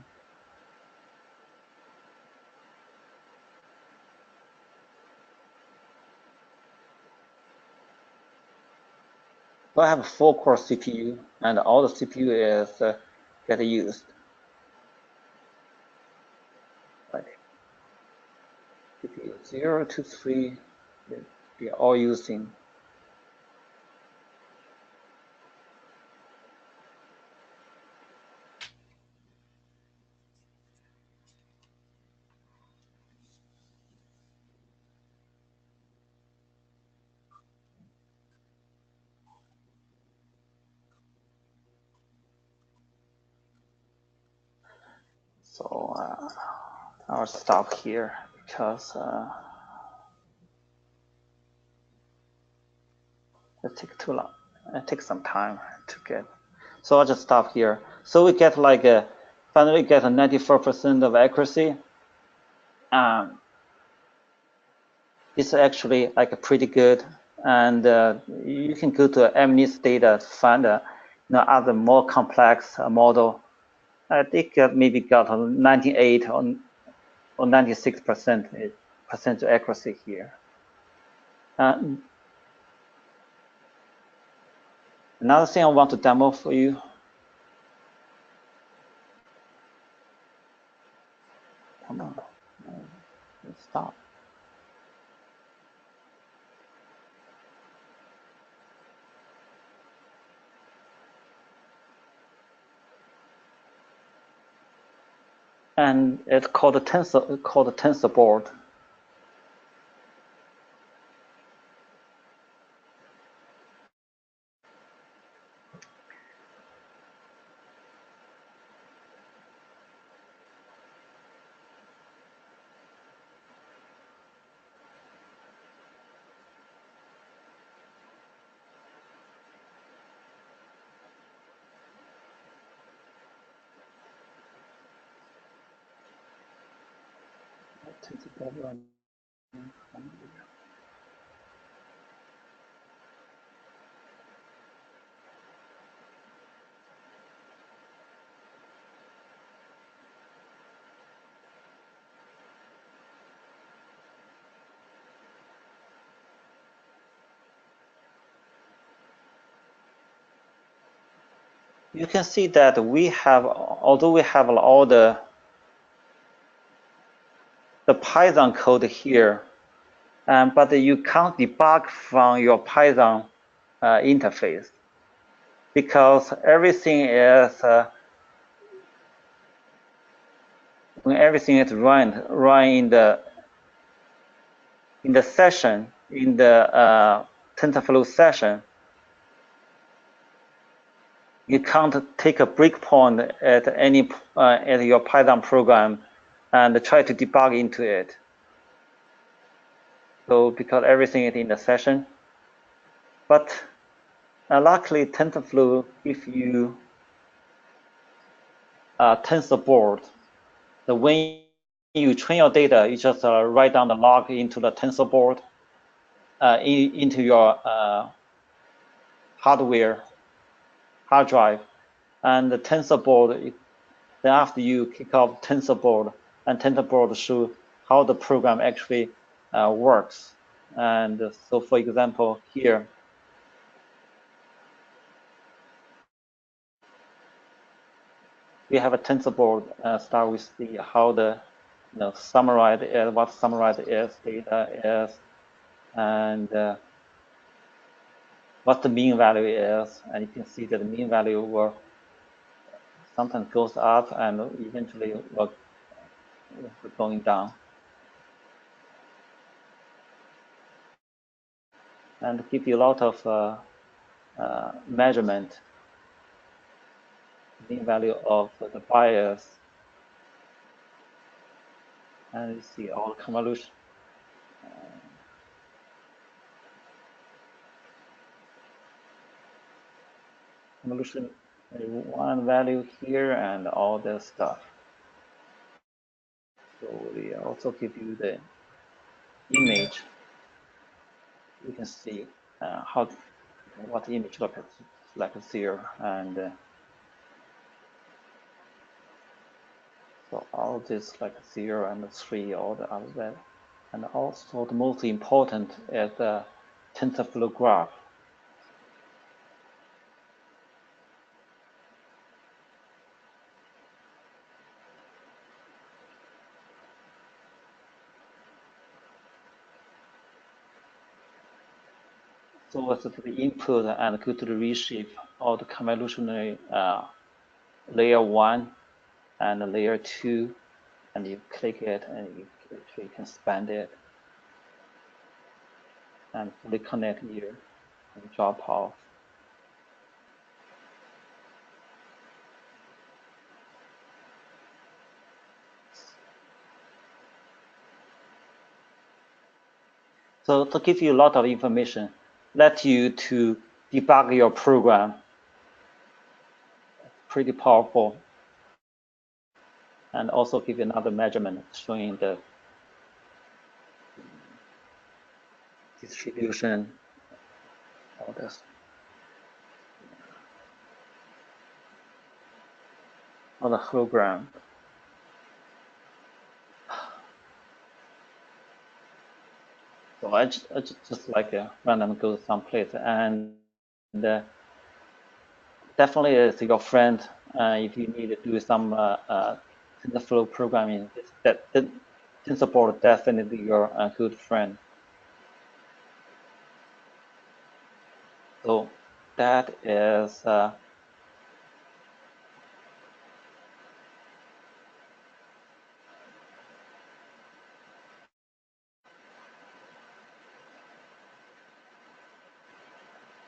So I have a 4-core CPU, and all the CPU is get used. Like CPU 0 to 3, they're all using. So I'll stop here because it takes too long. It takes some time to get. So I'll just stop here. So we get like finally get a 94% of accuracy. It's actually like pretty good, and you can go to MNIST data to find other more complex model. I think maybe got 98 or 96% accuracy here. Another thing I want to demo for you. Come on, stop. And it's called the Tensor Board. You can see that we have, although we have all the Python code here, but you can't debug from your Python interface because everything is when everything is run in the session, in the TensorFlow session. You can't take a breakpoint at any at your Python program and try to debug into it. So because everything is in the session, but luckily TensorFlow gives you a Tensor Board. So when you train your data, you just write down the log into the Tensor Board, into your hardware, hard drive, and the Tensor Board. Then after you kick off Tensor Board, and Tensor Board show how the program actually works. And so, for example, here, we have a Tensor Board. Start with the how the summarize is, what summarize is, data is, and what the mean value is. And you can see that the mean value will sometimes goes up and eventually will going down. And give you a lot of measurement, mean value of the bias, and you see all the convolution. Convolution one value here and all this stuff. So we also give you the image. You can see what image looks like here, and so all this like 0 and 3, all the other value. And also the most important is the TensorFlow graph. So it's the input and go to the reshape of the convolutionary layer 1 and layer 2, and you click it and you can expand it and fully connect here and drop off. So to give you a lot of information, let you to debug your program. Pretty powerful. And also give you another measurement showing the distribution of this. or the hologram. So I just like random go someplace, and definitely is your friend if you need to do some TensorFlow programming. That Tensor Board definitely your good friend. So that is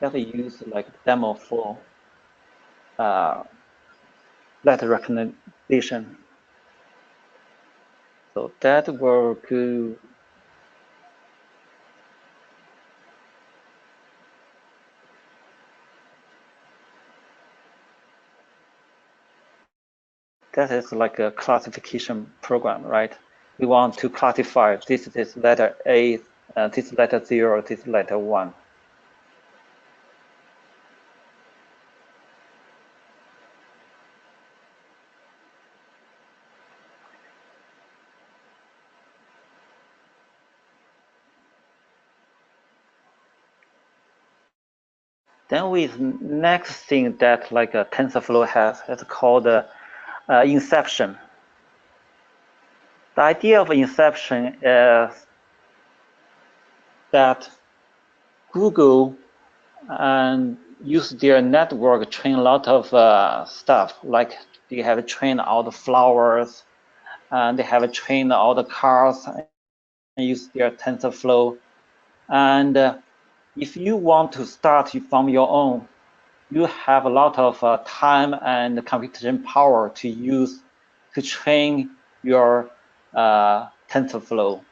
that we use like demo for letter recognition. So that will go. That is like a classification program, right? We want to classify this letter A, this letter 0, this letter 1. Then with next thing that like a TensorFlow has, it's called Inception. The idea of Inception is that Google use their network to train a lot of stuff, like they have trained all the flowers, and they have trained all the cars, and use their TensorFlow. And if you want to start from your own, you have a lot of time and computation power to use to train your TensorFlow.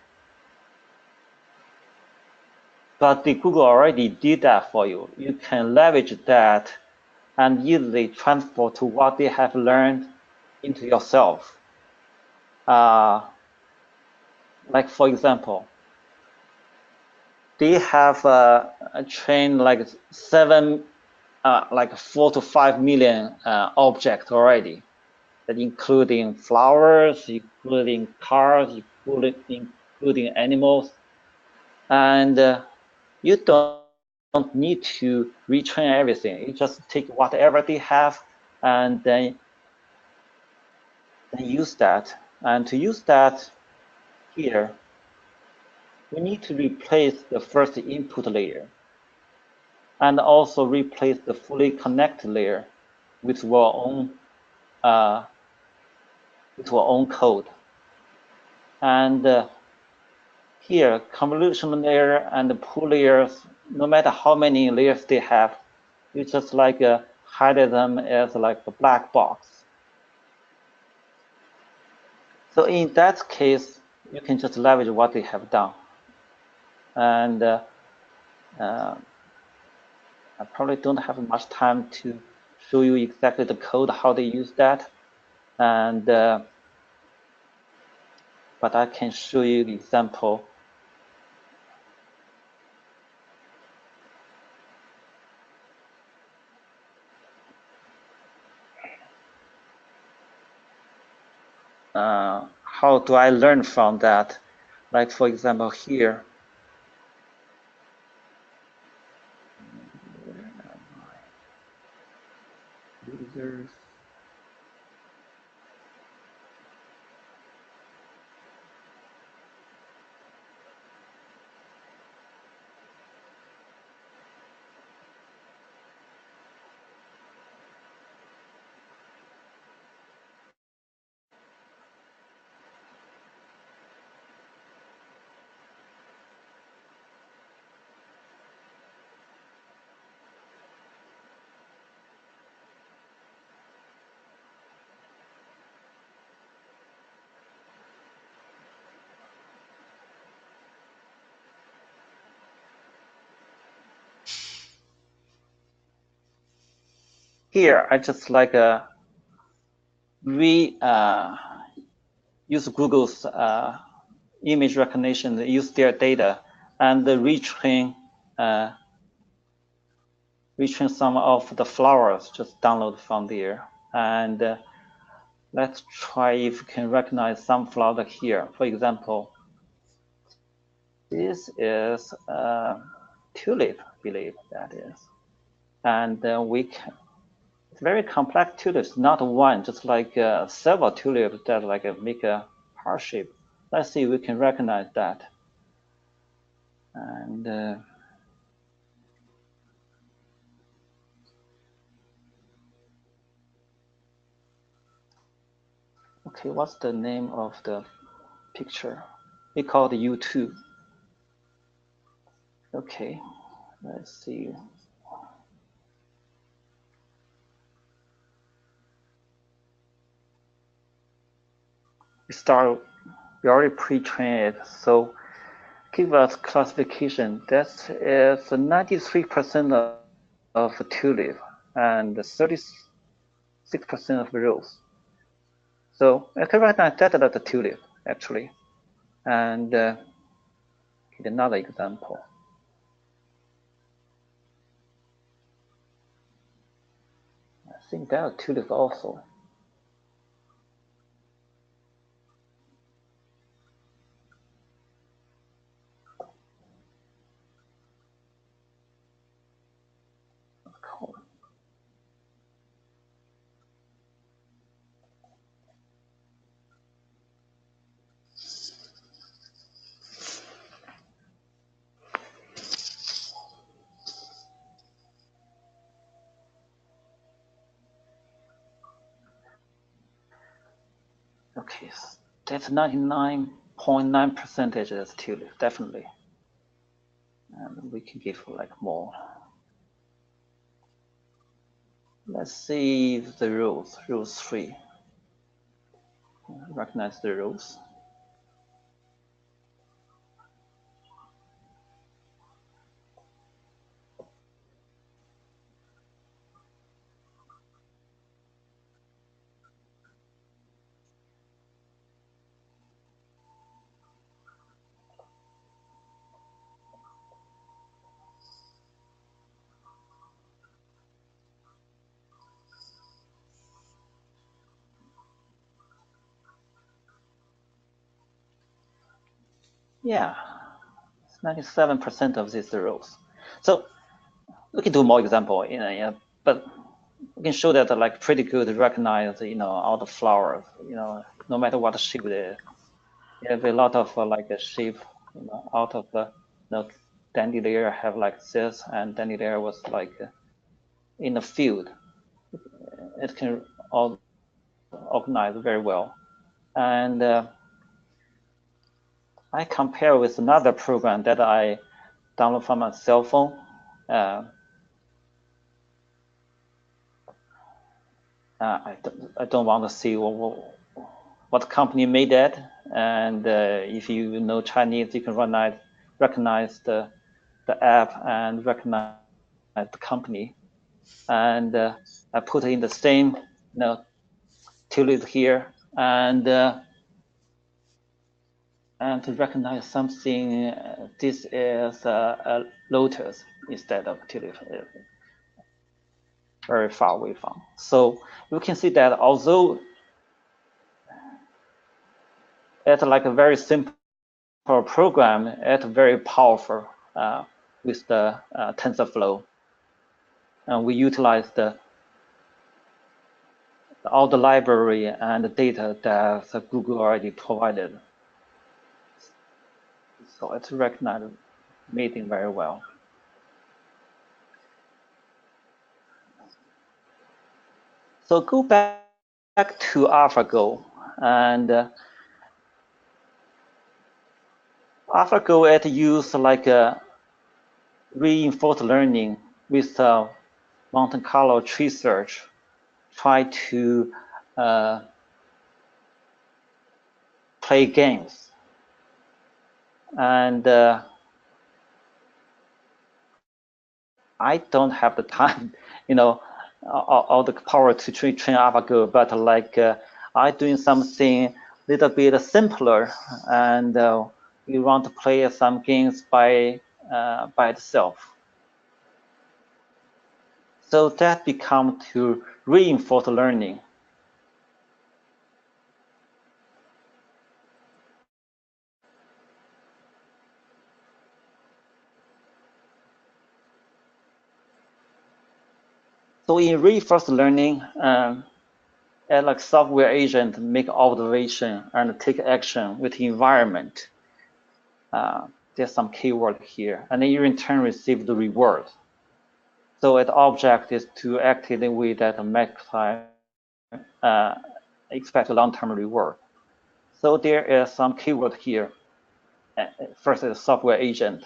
But the Google already did that for you. You can leverage that and easily transfer to what they have learned into yourself. Like for example, they have trained like 4 to 5 million objects already, that including flowers, including cars, including animals, and you don't need to retrain everything. You just take whatever they have and then use that. And to use that here, we need to replace the first input layer and also replace the fully connected layer with our own code. And here, convolution layer and the pool layers, no matter how many layers they have, you just like hide them as like a black box. So in that case, you can just leverage what they have done. And I probably don't have much time to show you exactly the code, how they use that. And but I can show you the example. How do I learn from that? Like for example here. Users. Here, I just like use Google's image recognition, use their data, and retrain some of the flowers, just download from there. And let's try if we can recognize some flower here. For example, this is a tulip, I believe that is. And we can, it's very complex tulips, not one, just like several tulips that like make a heart shape. Let's see if we can recognize that. And okay, what's the name of the picture? We call it U2. Okay, let's see. We already pre-trained it, so give us classification. That is 93% of tulip and 36% of rose. So I can recognize that as a tulip actually. And give another example. I think that are tulips also. Okay, that's 99.9% as tulip, definitely. And we can give like more. Let's see the rows, rows 3. Recognize the rows. Yeah, 97% of these rows. So we can do more example, but we can show that like pretty good to recognize, all the flowers, no matter what shape it is. You have a lot of like a shape, out of the dandelion have like this, and dandelion was like in the field. It can all organize very well. And I compare with another program that I download from my cell phone. I don't want to see what company made that. And if you know Chinese, you can recognize the app and recognize the company. And I put in the same tulip here, and to recognize something, this is a lotus instead of tulip, very far away from. So you can see that although it's like a very simple program, it's very powerful with the Tensorflow. And we utilize all the library and the data that Google already provided. So it's recognized mating very well. So go back to AlphaGo, and AlphaGo it use like a reinforced learning with Monte Carlo tree search, try to play games. And I don't have the time, all the power to train AlphaGo, but like I doing something a little bit simpler, and we want to play some games by itself. So that become to reinforce learning. So in reinforcement learning, like software agent make observation and take action with the environment. There's some keyword here, and then you in turn receive the reward. So the object is to act in a way that makes expect a long-term reward. So there is some keyword here. First is software agent.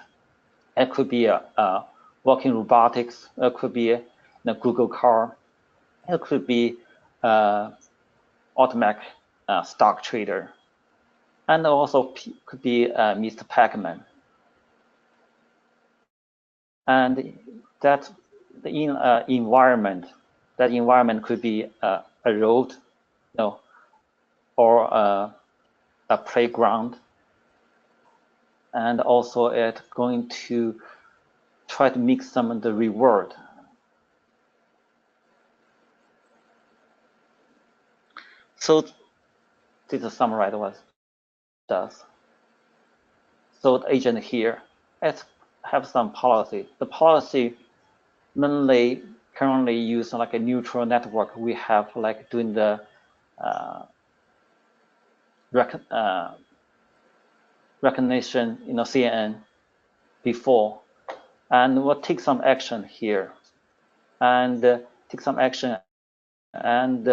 It could be a walking robotics. It could be a Google car. It could be automatic stock trader, and also could be Mr. Pac-Man. And that in environment, that environment could be a road, or a playground, and also it's going to try to mix some of the reward. So this is summarize what it does. So the agent here, it have some policy. The policy mainly currently use like a neural network. We have like doing the recognition, CNN before, and we'll take some action here, and take some action, and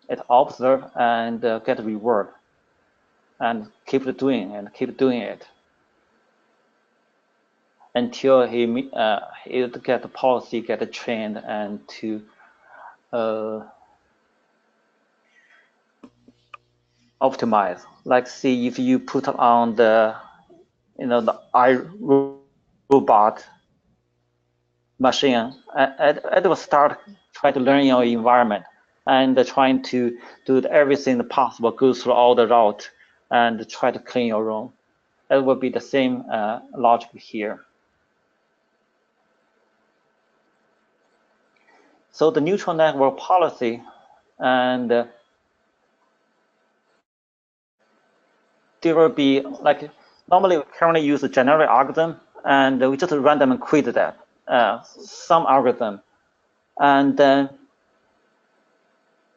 it observe and get reward, and keep doing it until he get the policy, get trained, and to optimize. Like, see if you put on the the iRobot machine, it will start try to learn your environment and trying to do everything possible, go through all the route and try to clean your room. It will be the same logic here. So the neutral network policy, and there will be like, normally we currently use a generic algorithm, and we just random quit that some algorithm, and then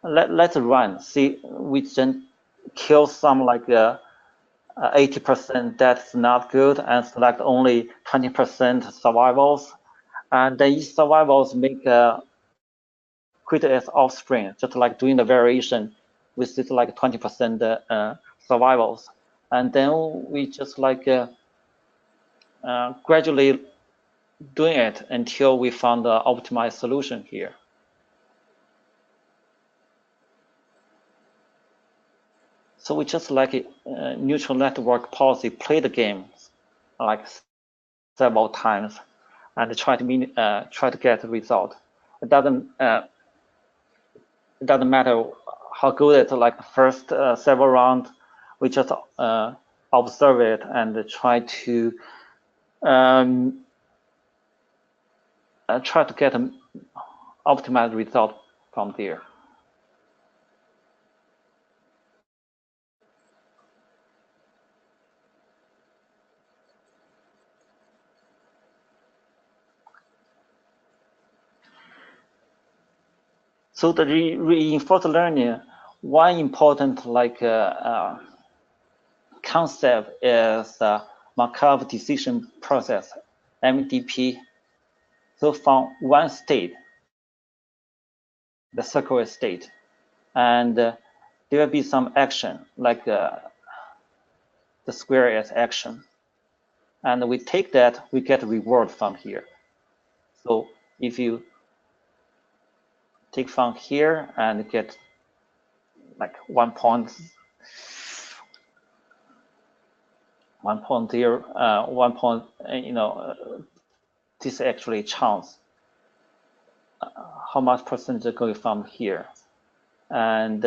let's run. See, we can kill some like 80% that's not good, and select only 20% survivals, and then each survivals make quit as offspring, just like doing the variation with this like 20% survivals, and then we just like gradually doing it until we found the optimized solution here. So we just like a neutral network policy, play the game like several times, and try to get the result. It doesn't matter how good it's like the first several rounds. We just observe it and try to get an optimized result from there. So the reinforced learning, one important like concept is Markov decision process, MDP. So from one state, the circular state, and there will be some action like the square is action, and we take that, we get reward from here. So if you take from here and get like 1.0, this is actually chance. How much percentage going from here, and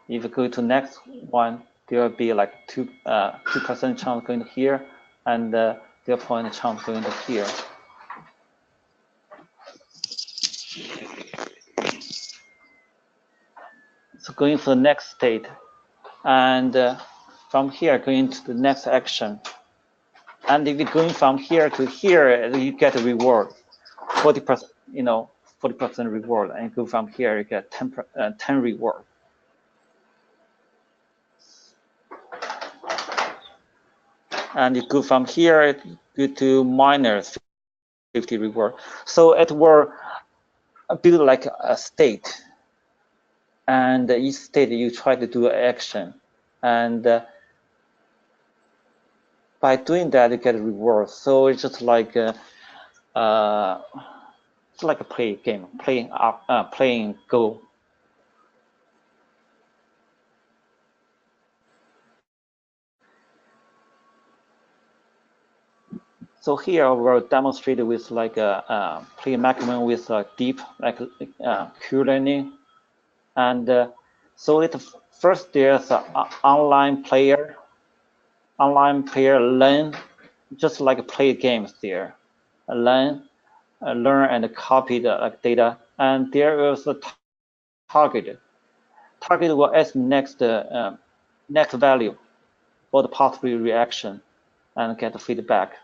if you go to next one, there will be like 2% chance going to here, and 0.0 chance going to here. So going to the next state, and from here going to the next action. And if you're going from here to here, you get a reward, 40%, 40% reward. And you go from here, you get 10 reward. And you go from here, go to minus 50 reward. So it will build like a state. And each state you try to do action. And by doing that, you get a reward. So it's just like it's like a play game, playing Go. So here we'll demonstrate with like a play mechanism with deep like Q-learning, and so first there's an online player learn just like play games there, learn and copy the data, and there is a target. Target will ask next value for the possible reaction and get feedback.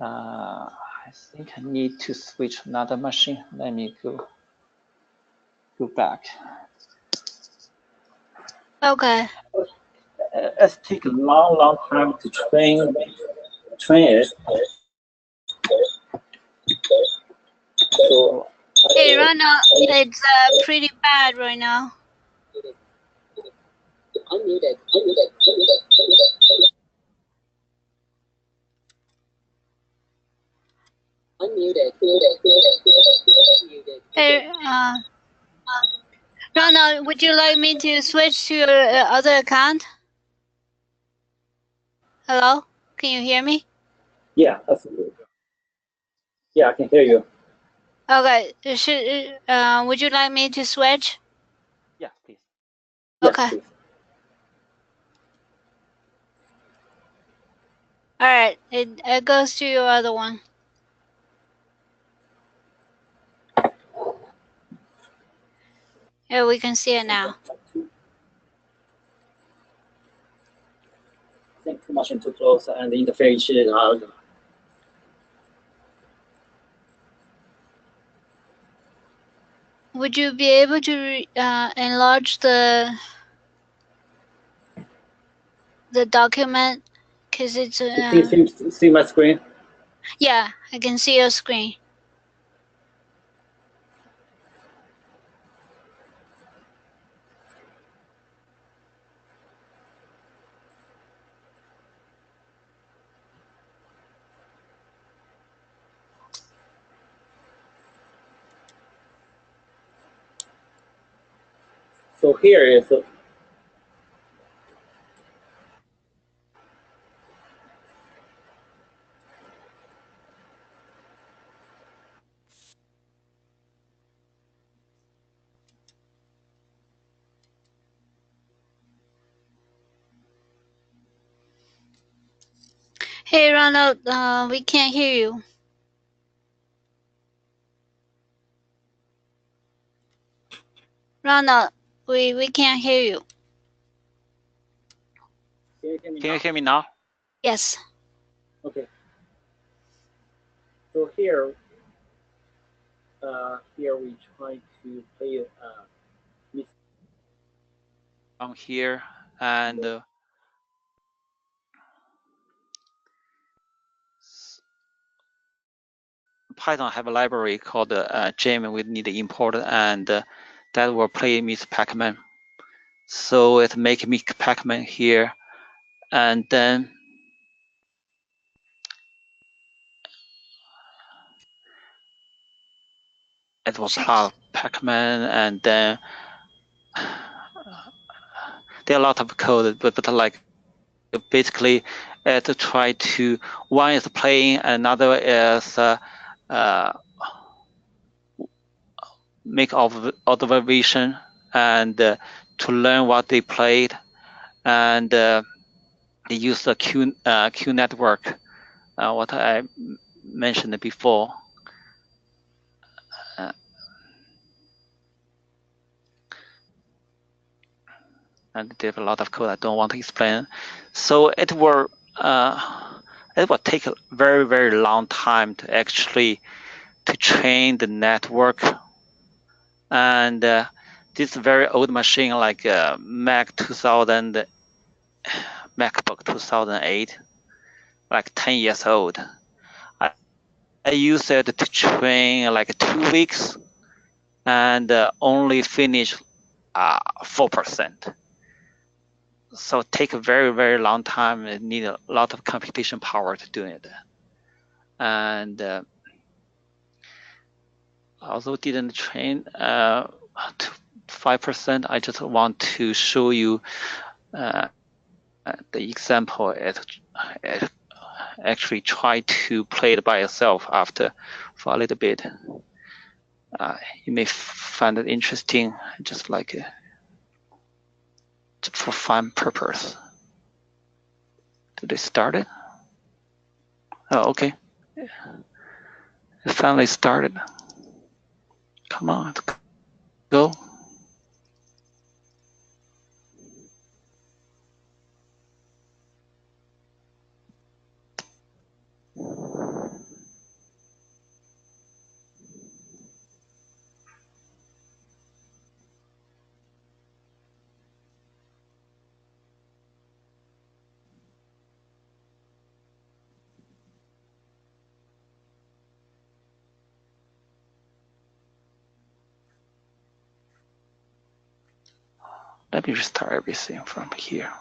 I think I need to switch another machine. Let me go back. Okay. It takes a long time to train it. So Hey, Rana, it's pretty bad right now. Unmuted. Hey, Rana, would you like me to switch to your other account? Hello? Can you hear me? yeah, absolutely. Yeah, I can hear you. Okay. Would you like me to switch? Yeah, please. Yes, Okay. please. All right. It goes to your other one. Yeah, we can see it now. Think too much into close and interfere each other. Would you be able to enlarge the document? Cause it's See my screen? yeah, I can see your screen. So here is Hey, Ronald, we can't hear you. Ronald, we can't hear you. Can you hear me now? Yes. Okay. So here we try to play I'm here, and Python have a library called gem. We need to import, and that will play Miss Pac-Man. So it make Miss Pac-Man here, and then it was Pac-Man, and then there are a lot of code, but like basically it try to, one is playing, another is make observation and to learn what they played, and they use the Q network, what I mentioned before. And they have a lot of code I don't want to explain. So it will it will take a very, very long time to actually to train the network. And this very old machine, like MacBook 2008, like 10 years old. I used it to train like 2 weeks and only finish 4%. So take a very, very long time. It need a lot of computation power to do it. And also didn't train to 5%. I just want to show you the example. It actually try to play it by yourself after for a little bit. You may find it interesting, just like for fun purpose. Did they start it? Oh, okay. It finally started. Come on, go. Let me restart everything from here.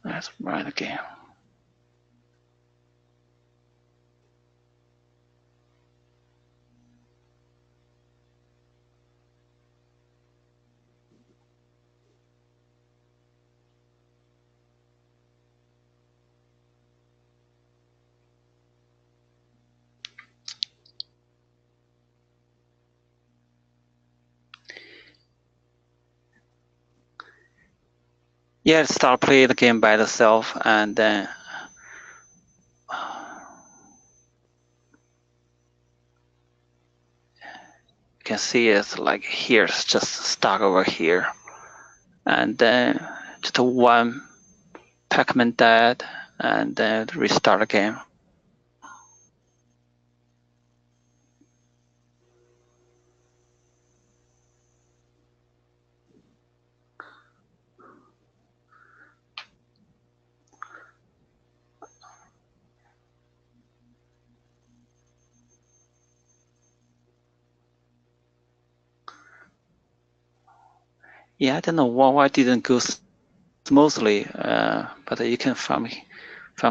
Let's run again. Yeah, start playing the game by itself, and then you can see it's like here, it's just stuck over here, and then just one Pac-Man died, and then restart the game. Yeah, I don't know why it didn't go smoothly, but you can from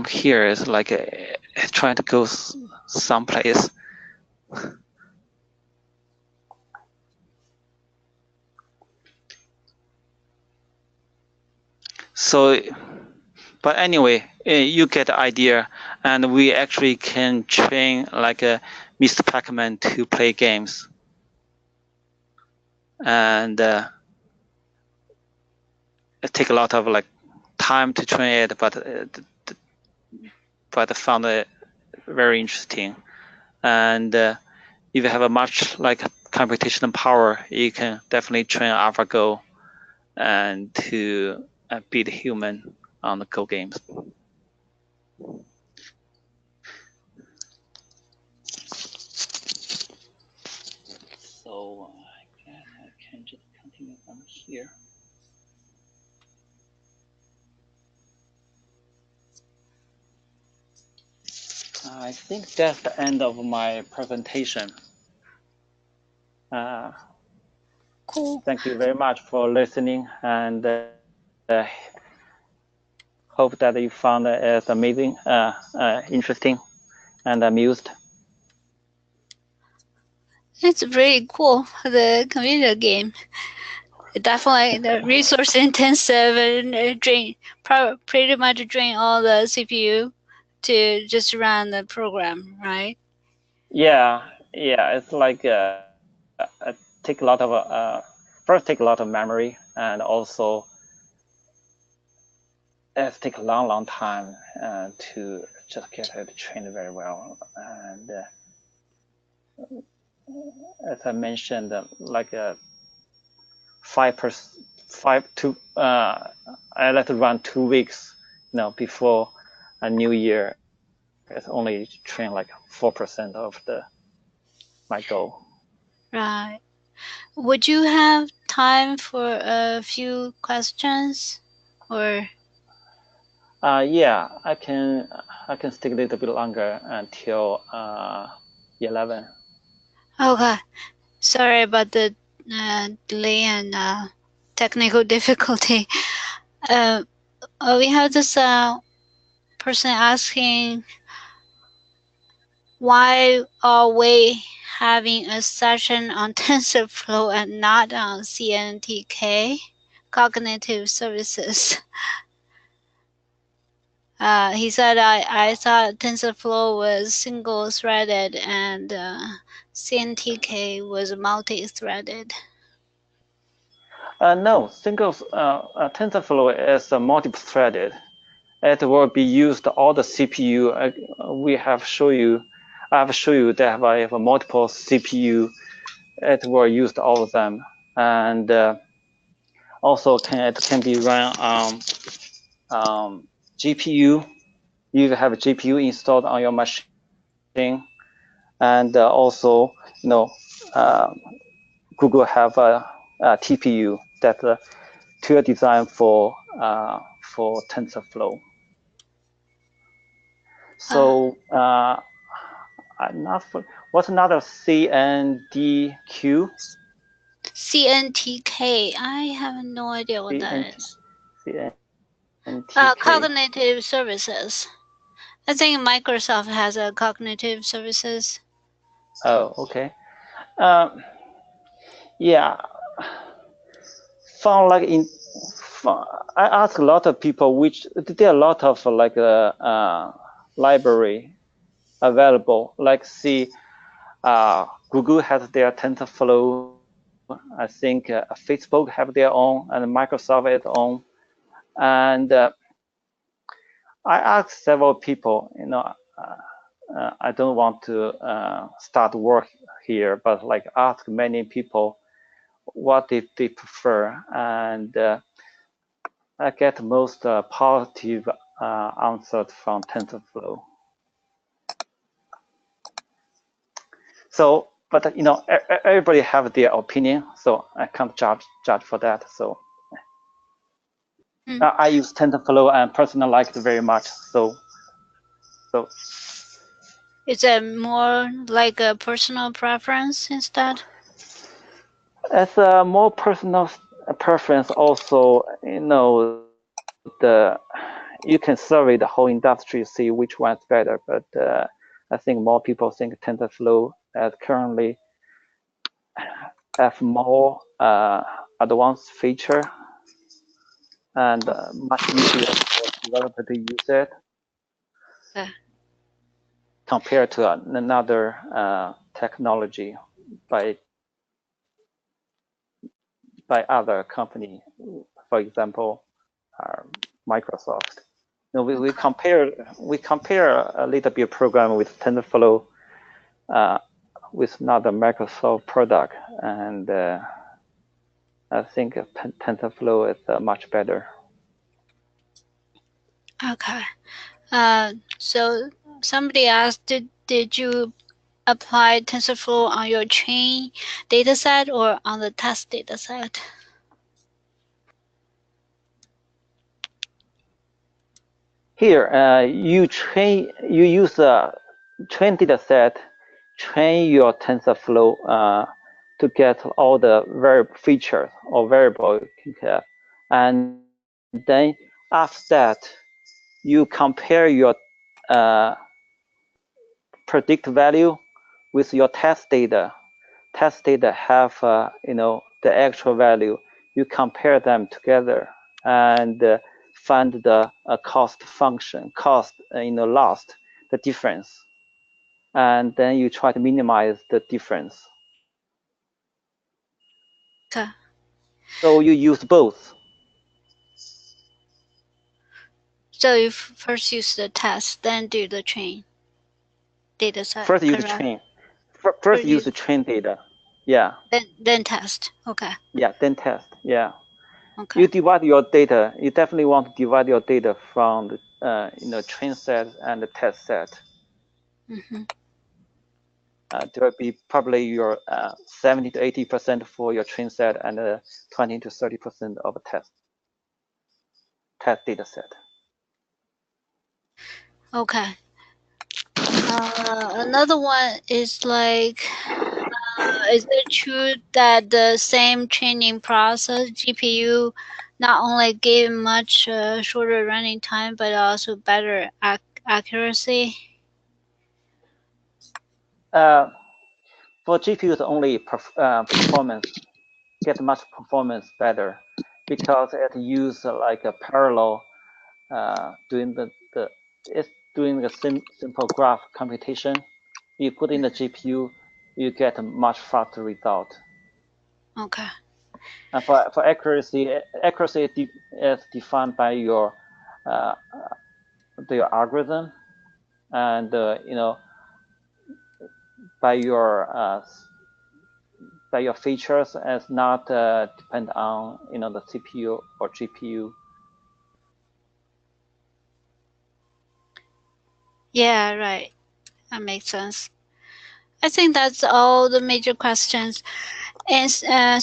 here it's like trying to go someplace. So, but anyway, you get the idea, and we actually can train like a Mr. Pac-Man to play games, and it take a lot of like time to train it, but I found it very interesting. And if you have a much like computational power, you can definitely train AlphaGo and to beat human on the Go games. So I guess I can just here. I think that's the end of my presentation. Cool. Thank you very much for listening, and hope that you found it amazing, interesting, and amused. It's pretty cool, the computer game. Definitely the resource intensive and pretty much drain all the CPU to just run the program, right? Yeah, it's like take a lot of first take a lot of memory, and also it take a long time to just get it trained very well. And as I mentioned, like 5 to I like to run 2 weeks, before a new year. It's only train like 4% of my goal. Right. Would you have time for a few questions, or? Yeah, I can stick a little bit longer until 11. Okay. Sorry about the delay and technical difficulty. We have this person asking, why are we having a session on TensorFlow and not on CNTK, cognitive services? He said, I thought TensorFlow was single-threaded and CNTK was multi-threaded. No, TensorFlow is multi-threaded. It will be used all the CPU. I have shown you that I have multiple CPU. It will use all of them, and also it can be run on GPU. You have a GPU installed on your machine, and also Google have a TPU that tool designed for TensorFlow. So what's another CNDQ? CNTK. I have no idea what that is. CNTK. Cognitive services. I think Microsoft has a cognitive services. Oh, okay. Yeah. I asked a lot of people there are a lot of library available. Like Google has their TensorFlow. I think Facebook have their own, and Microsoft its own. And I asked several people. I don't want to start work here, but ask many people what did they prefer, and I get most positive answers from TensorFlow. So, but everybody have their opinion, so I can't judge for that. So I use TensorFlow and personally like it very much. So is it more like a personal preference instead? As a more personal preference, also you can survey the whole industry, see which one's better. But I think more people think TensorFlow currently have more advanced feature and much easier for developer to use it compared to another technology by other company, for example, Microsoft. We compare a little bit program with TensorFlow with another Microsoft product, and I think TensorFlow is much better. Okay. So somebody asked, did you apply TensorFlow on your train dataset or on the test dataset? here you use a train data set, train your TensorFlow to get all the variable features or variable you can have, and then after that you compare your predict value with your test data. Test data have the actual value. You compare them together and find the cost function, loss, the difference, and then you try to minimize the difference. Okay. So you use both. So you first use the test, then do the train data set. First use correct? train. First use the train data. Yeah. Then test. Okay. Yeah. Then test. Yeah. Okay. You divide your data. You definitely want to divide your data from the train set and the test set. Mm-hmm. There will be probably your 70 to 80% for your train set and 20 to 30% of a test data set. Okay. Another one is like, is it true that the same training process GPU not only gave much shorter running time, but also better accuracy? For GPUs, only performance get much performance better because it uses like a parallel doing it's doing the simple graph computation. You put in the GPU, you get a much faster result. Okay. And for accuracy is defined by your algorithm, and by your features, as not depend on the CPU or GPU. Yeah, right. That makes sense. I think that's all the major questions. And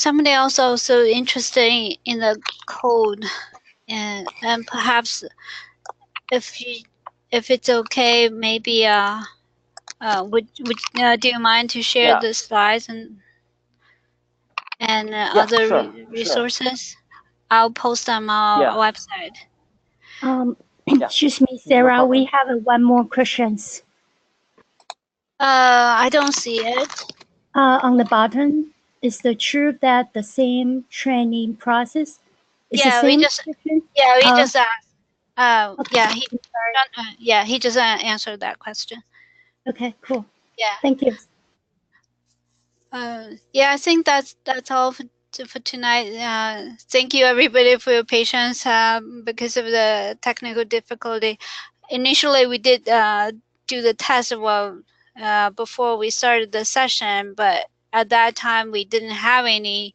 somebody else also interested in the code, and perhaps if it's okay, maybe do you mind to share the slides and other Sure. resources? I'll post them on our website. Excuse me, Sarah. We have one more questions. I don't see it. On the bottom, is it true that the same training process is the same? We just asked. He just answered that question. Okay, cool. Yeah. Thank you. I think that's all for tonight. Thank you everybody for your patience because of the technical difficulty. Initially, we did do the test before we started the session, but at that time we didn't have any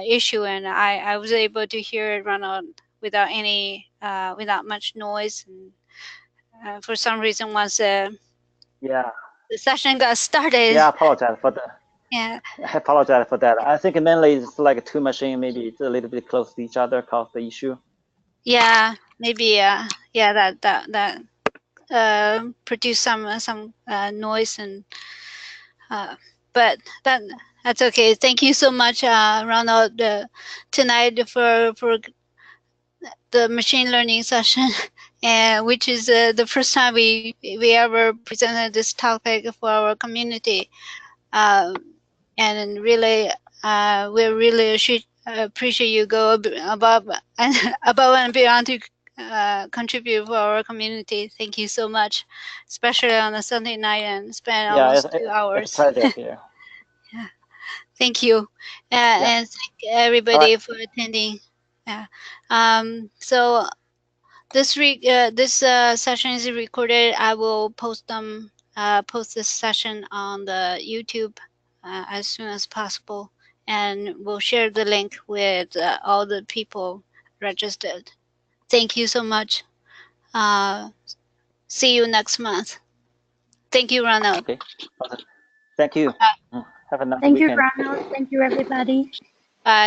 issue, and I was able to hear it run on without much noise. And for some reason, once the session got started, I apologize for that. Yeah. I apologize for that. I think mainly it's like two machines, maybe it's a little bit close to each other, caused the issue. Yeah, maybe. That produce some noise, and but that's okay. Thank you so much, Ronald, tonight for the machine learning session, and which is the first time we ever presented this topic for our community. And really, we really appreciate you go above and beyond to contribute for our community. Thank you so much, especially on a Sunday night and spend almost 2 hours. It's a pleasure here. Yeah. Thank you, and thank everybody for attending. Yeah. So this session is recorded. I will post this session on the YouTube as soon as possible, and we'll share the link with all the people registered. Thank you so much. See you next month. Thank you, Ronald. Okay. Thank you. Have a nice weekend. Thank you, Ronald. Thank you, everybody. Bye.